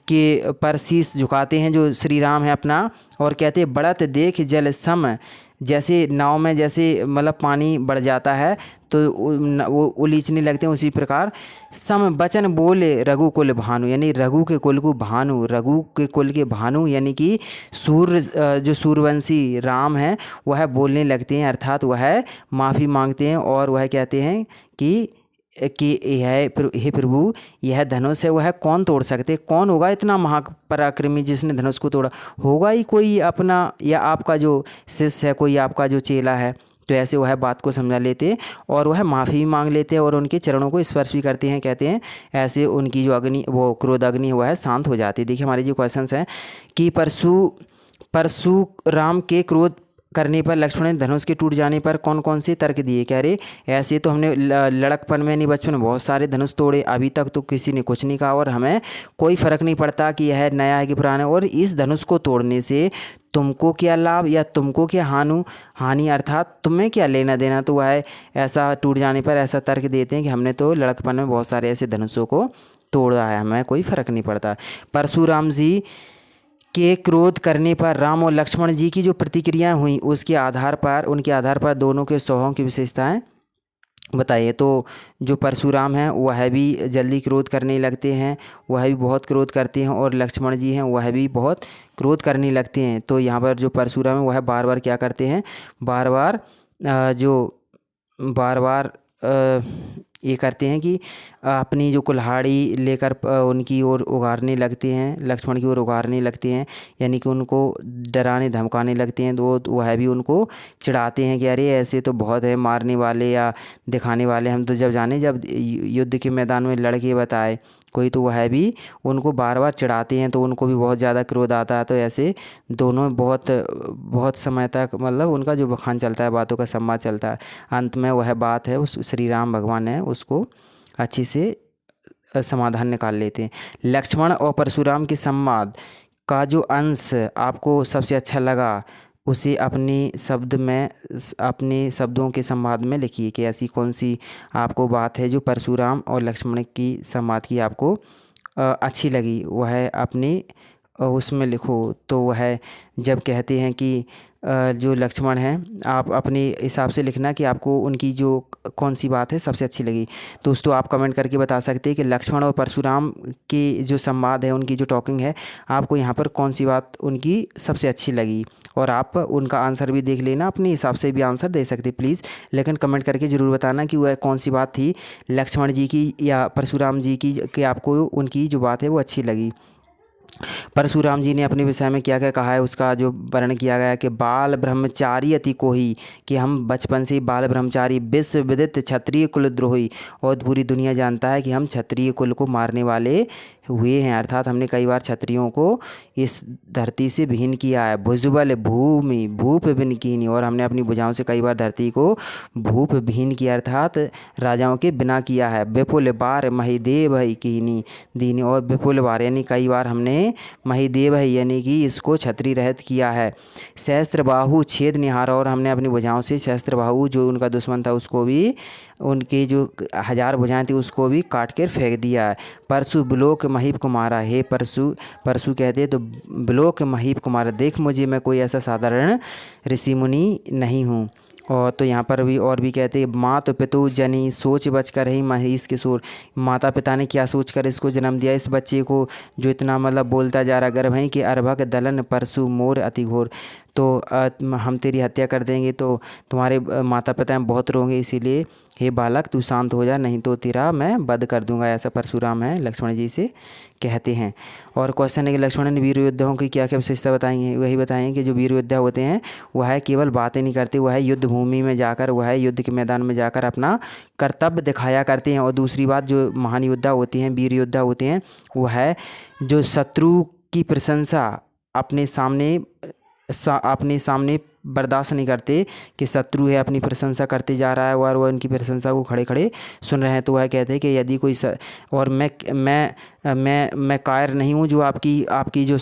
के पर शीश झुकाते हैं जो श्री राम है अपना, और कहते हैं बढ़त देख जल सम, जैसे नाव में जैसे मतलब पानी बढ़ जाता है तो वो उलीचने लगते हैं, उसी प्रकार सम वचन बोले रघुकुल भानु, यानी रघु के कुल को भानु, रघु के कुल के भानु यानी कि जो सूर्यवंशी राम है वह बोलने लगते हैं, अर्थात वह माफ़ी मांगते हैं और वह कहते हैं कि हे प्रभु यह धनुष है वह कौन तोड़ सकते, कौन होगा इतना महापराक्रमी जिसने धनुष को तोड़ा, होगा ही कोई अपना या आपका जो शिष्य है, कोई आपका जो चेला है। तो ऐसे वह बात को समझा लेते और वह माफ़ी मांग लेते और उनके चरणों को स्पर्श भी करते हैं। कहते हैं ऐसे उनकी जो अग्नि, वो क्रोध अग्नि वह शांत हो जाती है। देखिए हमारे जो क्वेश्चंस हैं कि परशुराम के क्रोध करने पर, लक्ष्मण ने धनुष के टूट जाने पर कौन कौन से तर्क दिए। कह रहे ऐसे तो हमने लड़कपन में नहीं, बचपन में बहुत सारे धनुष तोड़े, अभी तक तो किसी ने कुछ नहीं कहा और हमें कोई फ़र्क नहीं पड़ता कि यह नया है कि पुराना है, और इस धनुष को तोड़ने से तुमको क्या लाभ या तुमको क्या हानि, अर्थात तुम्हें क्या लेना देना। तो वह ऐसा टूट जाने पर ऐसा तर्क देते हैं कि हमने तो लड़कपन में बहुत सारे ऐसे धनुषों को तोड़ा है, हमें कोई फ़र्क नहीं पड़ता। परशुराम जी के क्रोध करने पर राम और लक्ष्मण जी की जो प्रतिक्रियाएं हुई उनके आधार पर दोनों के स्वभाव की विशेषताएं बताइए। तो जो परशुराम हैं वह भी जल्दी क्रोध करने लगते हैं, वह भी बहुत क्रोध करते हैं, और लक्ष्मण जी हैं वह भी बहुत क्रोध करने लगते हैं। तो यहाँ पर जो परशुराम है वह बार बार क्या करते हैं, बार बार ये करते हैं कि अपनी जो कुल्हाड़ी लेकर उनकी ओर उगारने लगते हैं, लक्ष्मण की ओर उगारने लगते हैं, यानी कि उनको डराने धमकाने लगते हैं। तो वह भी उनको चिढ़ाते हैं कि अरे ऐसे तो बहुत है मारने वाले या दिखाने वाले, हम तो जब युद्ध के मैदान में लड़के बताए कोई, तो वह भी उनको बार बार चिढ़ाते हैं, तो उनको भी बहुत ज़्यादा क्रोध आता है। तो ऐसे दोनों बहुत समय तक मतलब उनका जो बखान चलता है, बातों का संवाद चलता है। अंत में वह बात है उस श्री राम भगवान है उसको अच्छी से समाधान निकाल लेते हैं। लक्ष्मण और परशुराम के संवाद का जो अंश आपको सबसे अच्छा लगा उसे अपने शब्दों के संवाद में लिखिए कि ऐसी कौन सी आपको बात है जो परशुराम और लक्ष्मण की संवाद की आपको अच्छी लगी, वह अपने उसमें लिखो। तो वह जब कहते हैं कि जो लक्ष्मण हैं, आप अपने हिसाब से लिखना कि आपको उनकी जो कौन सी बात है सबसे अच्छी लगी। दोस्तों आप कमेंट करके बता सकते हैं कि लक्ष्मण और परशुराम की जो संवाद है, उनकी जो टॉकिंग है, आपको यहाँ पर कौन सी बात उनकी सबसे अच्छी लगी, और आप उनका आंसर भी देख लेना, अपने हिसाब से भी आंसर दे सकते प्लीज़, लेकिन कमेंट करके ज़रूर बताना कि वह कौन सी बात थी लक्ष्मण जी की या परशुराम जी की कि आपको उनकी जो बात है वो अच्छी लगी। परशुराम जी ने अपने विषय में क्या क्या कहा है उसका जो वर्णन किया गया कि बाल ब्रह्मचारी अति कोही, कि हम बचपन से ही बाल ब्रह्मचारी, विश्व विदित क्षत्रिय कुलद्रोही, और पूरी दुनिया जानता है कि हम क्षत्रिय कुल को मारने वाले हुए हैं, अर्थात हमने कई बार क्षत्रियों को इस धरती से विहीन किया है। भुजबल भूमि भूप विन कीनी, और हमने अपनी भुजाओं से कई बार धरती को भूप विहीन किया, अर्थात राजाओं के बिना किया है। विपुल बार महिदेव कीनी दीनी, और विपुल बार यानी कई बार हमने महिदेव है, यानी कि इसको छतरी रहित किया है। सहस्त्रबाहु छेद निहार, और हमने अपनी भुजाओं से सहस्त्रबाहु जो उनका दुश्मन था उसको भी, उनकी जो 1000 भुजाएं थी उसको भी काट कर फेंक दिया है। परशु बिलोक महीप कुमारा, हे परशु, परशु कहते तो बिलोक महीप कुमारा, देख मुझे मैं कोई ऐसा साधारण ऋषि मुनि नहीं हूँ। और तो यहाँ पर भी और भी कहते हैं, मात पितु जनी सोच बच कर ही महिष किशोर, माता पिता ने क्या सोच कर इसको जन्म दिया, इस बच्चे को जो इतना मतलब बोलता जा रहा गर्भ है कि अर्भक दलन परशु मोर अति घोर, तो हम तेरी हत्या कर देंगे तो तुम्हारे माता पिता बहुत रोंगे, इसीलिए हे बालक तू शांत हो जा, नहीं तो तेरा मैं वध कर दूंगा, ऐसा परशुराम है लक्ष्मण जी से कहते हैं। और क्वेश्चन है कि लक्ष्मण ने वीर योद्धाओं की क्या क्या विशेषता बताई है। वही बताएं कि जो वीर योद्धा होते हैं वह केवल बातें नहीं करते, वह युद्ध भूमि में जाकर, वह युद्ध के मैदान में जाकर अपना कर्तव्य दिखाया करते हैं। और दूसरी बात, जो महान योद्धा होती हैं, वीर योद्धा होते हैं, वह है जो शत्रु की प्रशंसा अपने सामने बर्दाश्त नहीं करते कि शत्रु है अपनी प्रशंसा करते जा रहा है और वह उनकी प्रशंसा को खड़े खड़े सुन रहे हैं, तो वह कहते हैं कि यदि कोई और मैं कायर नहीं हूँ जो आपकी जो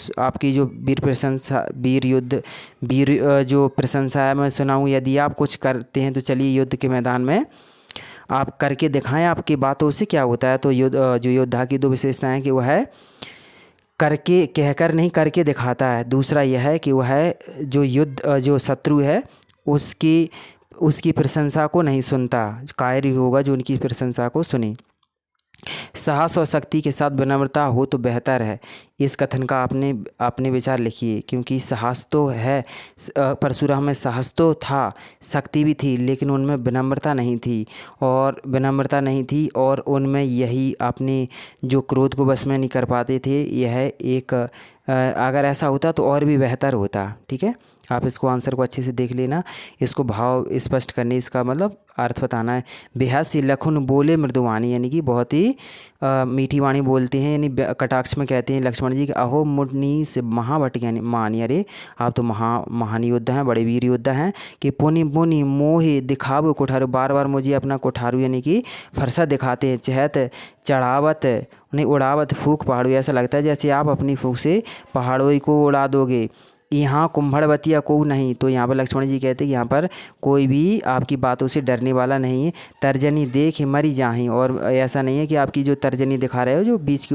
वीर जो प्रशंसा है मैं सुना हूँ, यदि आप कुछ करते हैं तो चलिए युद्ध के मैदान में आप करके दिखाएं, आपकी बातों से क्या होता है। तो जो योद्धा की 2 विशेषताएं हैं कि वह है करके, कहकर नहीं करके दिखाता है। दूसरा यह है कि वह जो शत्रु है उसकी प्रशंसा को नहीं सुनता, कायर ही होगा जो उनकी प्रशंसा को सुने। साहस और शक्ति के साथ विनम्रता हो तो बेहतर है। इस कथन का आपने विचार लिखिए, क्योंकि साहस तो है, परशुराम में साहस तो था, शक्ति भी थी, लेकिन उनमें विनम्रता नहीं थी और उनमें यही अपने जो क्रोध को बस में नहीं कर पाते थे। यह एक अगर ऐसा होता तो और भी बेहतर होता। ठीक है, आप इसको आंसर को अच्छे से देख लेना, इसको भाव स्पष्ट करने, इसका मतलब अर्थ बताना है। बेहद लखुन बोले मृदुवाणी, यानी कि बहुत ही मीठी वाणी बोलते हैं, यानी कटाक्ष में कहते हैं लक्ष्मण जी कि अहो मुनि से महाभट ज्ञानी मानी, अरे आप तो महान योद्धा हैं, बड़े वीर योद्धा हैं, कि पुनि पुनि मोहे दिखाव कोठारू, बार बार मुझे अपना कोठारू यानी कि फरसा दिखाते हैं। चहत चढ़ावत उन्हें उड़ावत फूक पहाड़ों, ऐसा लगता है जैसे आप अपनी फूक से पहाड़ों को उड़ा दोगे। यहाँ कुंभड़वतिया को नहीं, तो यहाँ पर लक्ष्मण जी कहते हैं कि यहाँ पर कोई भी आपकी बातों से डरने वाला नहीं है। तर्जनी देख मरी जाहीं, और ऐसा नहीं है कि आपकी जो तर्जनी दिखा रहे हो, जो बीच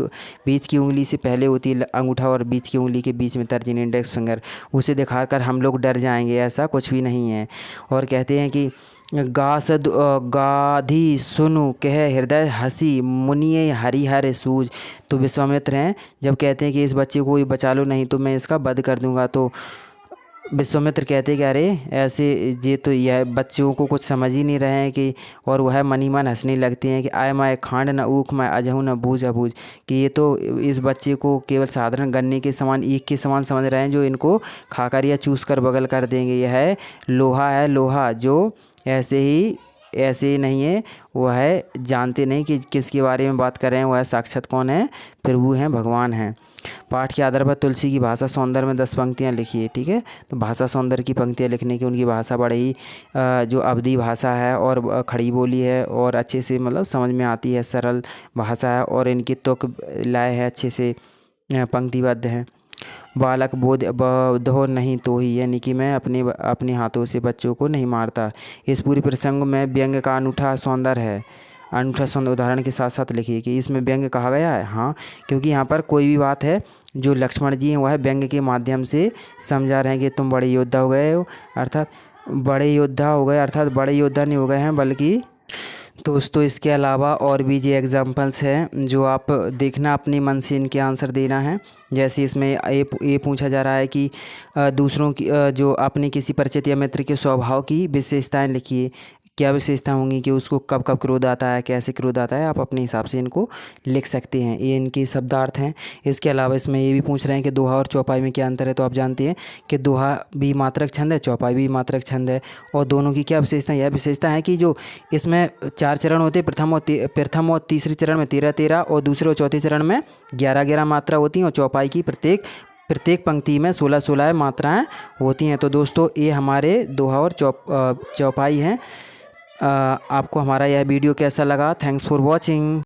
की उंगली से पहले होती है अंगूठा और बीच की उंगली के बीच में तर्जनी इंडेक्स फिंगर, उसे दिखाकर हम लोग डर जाएंगे, ऐसा कुछ भी नहीं है। और कहते हैं कि गाधी सुनु कह हृदय हंसी मुनिये हरिहर सूझ, तो विश्वामित्र हैं जब कहते हैं कि इस बच्चे को बचा लो नहीं तो मैं इसका वध कर दूंगा, तो विश्वामित्र कहते हैं कि अरे ऐसे ये तो यह बच्चों को कुछ समझ ही नहीं रहे हैं कि, और वह मन ही मन हंसने लगते हैं कि आय माय खांड न ऊख मैं अजहू न बूझ अबूझ, कि ये तो इस बच्चे को केवल साधारण गन्ने के समान, ईख के समान समझ रहे हैं जो इनको खाकर या चूस कर बगल कर देंगे। यह है लोहा जो ऐसे ही नहीं है, वह है जानते नहीं कि किसके बारे में बात कर रहे हैं, वह साक्षात कौन है, प्रभु हैं, भगवान हैं। पाठ के आधार पर तुलसी की भाषा सौंदर्य में 10 पंक्तियाँ लिखिए। ठीक है, तो भाषा सौंदर्य की पंक्तियाँ लिखने की, उनकी भाषा बड़े ही जो अवधी भाषा है और खड़ी बोली है और अच्छे से मतलब समझ में आती है, सरल भाषा है और इनकी तुक लय है, अच्छे से पंक्तिबद्ध है। बालक बोधो नहीं तो ही, यानी कि मैं अपने हाथों से बच्चों को नहीं मारता। इस पूरी प्रसंग में व्यंग का अनूठा सौंदर्य है। अनूठा सौंदर्य उदाहरण के साथ साथ लिखिए कि इसमें व्यंग कहा गया है। हाँ, क्योंकि यहाँ पर कोई भी बात है जो लक्ष्मण जी हैं वह व्यंग के माध्यम से समझा रहे हैं कि तुम बड़े योद्धा हो गए हो, अर्थात बड़े योद्धा नहीं हो गए हैं, बल्कि दोस्तों इसके अलावा और भी जो एग्जांपल्स हैं जो आप देखना, अपने मन से इनके आंसर देना है। जैसे इसमें ये पूछा जा रहा है कि दूसरों की जो अपने किसी परिचित या मित्र के स्वभाव की विशेषताएं लिखिए। क्या विशेषता होंगी कि उसको कब कब क्रोध आता है, कैसे क्रोध आता है, आप अपने हिसाब से इनको लिख सकते हैं। ये इनके शब्दार्थ हैं। इसके अलावा इसमें ये भी पूछ रहे हैं कि दोहा और चौपाई में क्या अंतर है। तो आप जानते हैं कि दोहा भी मात्रक छंद है, चौपाई भी मात्रक छंद है, और दोनों की क्या विशेषता है। यह विशेषता है कि जो इसमें 4 चरण होते हैं, प्रथम और तीसरे चरण में 13-13 और दूसरे और चौथे चरण में 11-11 मात्रा होती हैं, और चौपाई की प्रत्येक पंक्ति में 16-16 मात्राएँ होती हैं। तो दोस्तों ये हमारे दोहा और चौपाई हैं। आपको हमारा यह वीडियो कैसा लगा? Thanks for watching.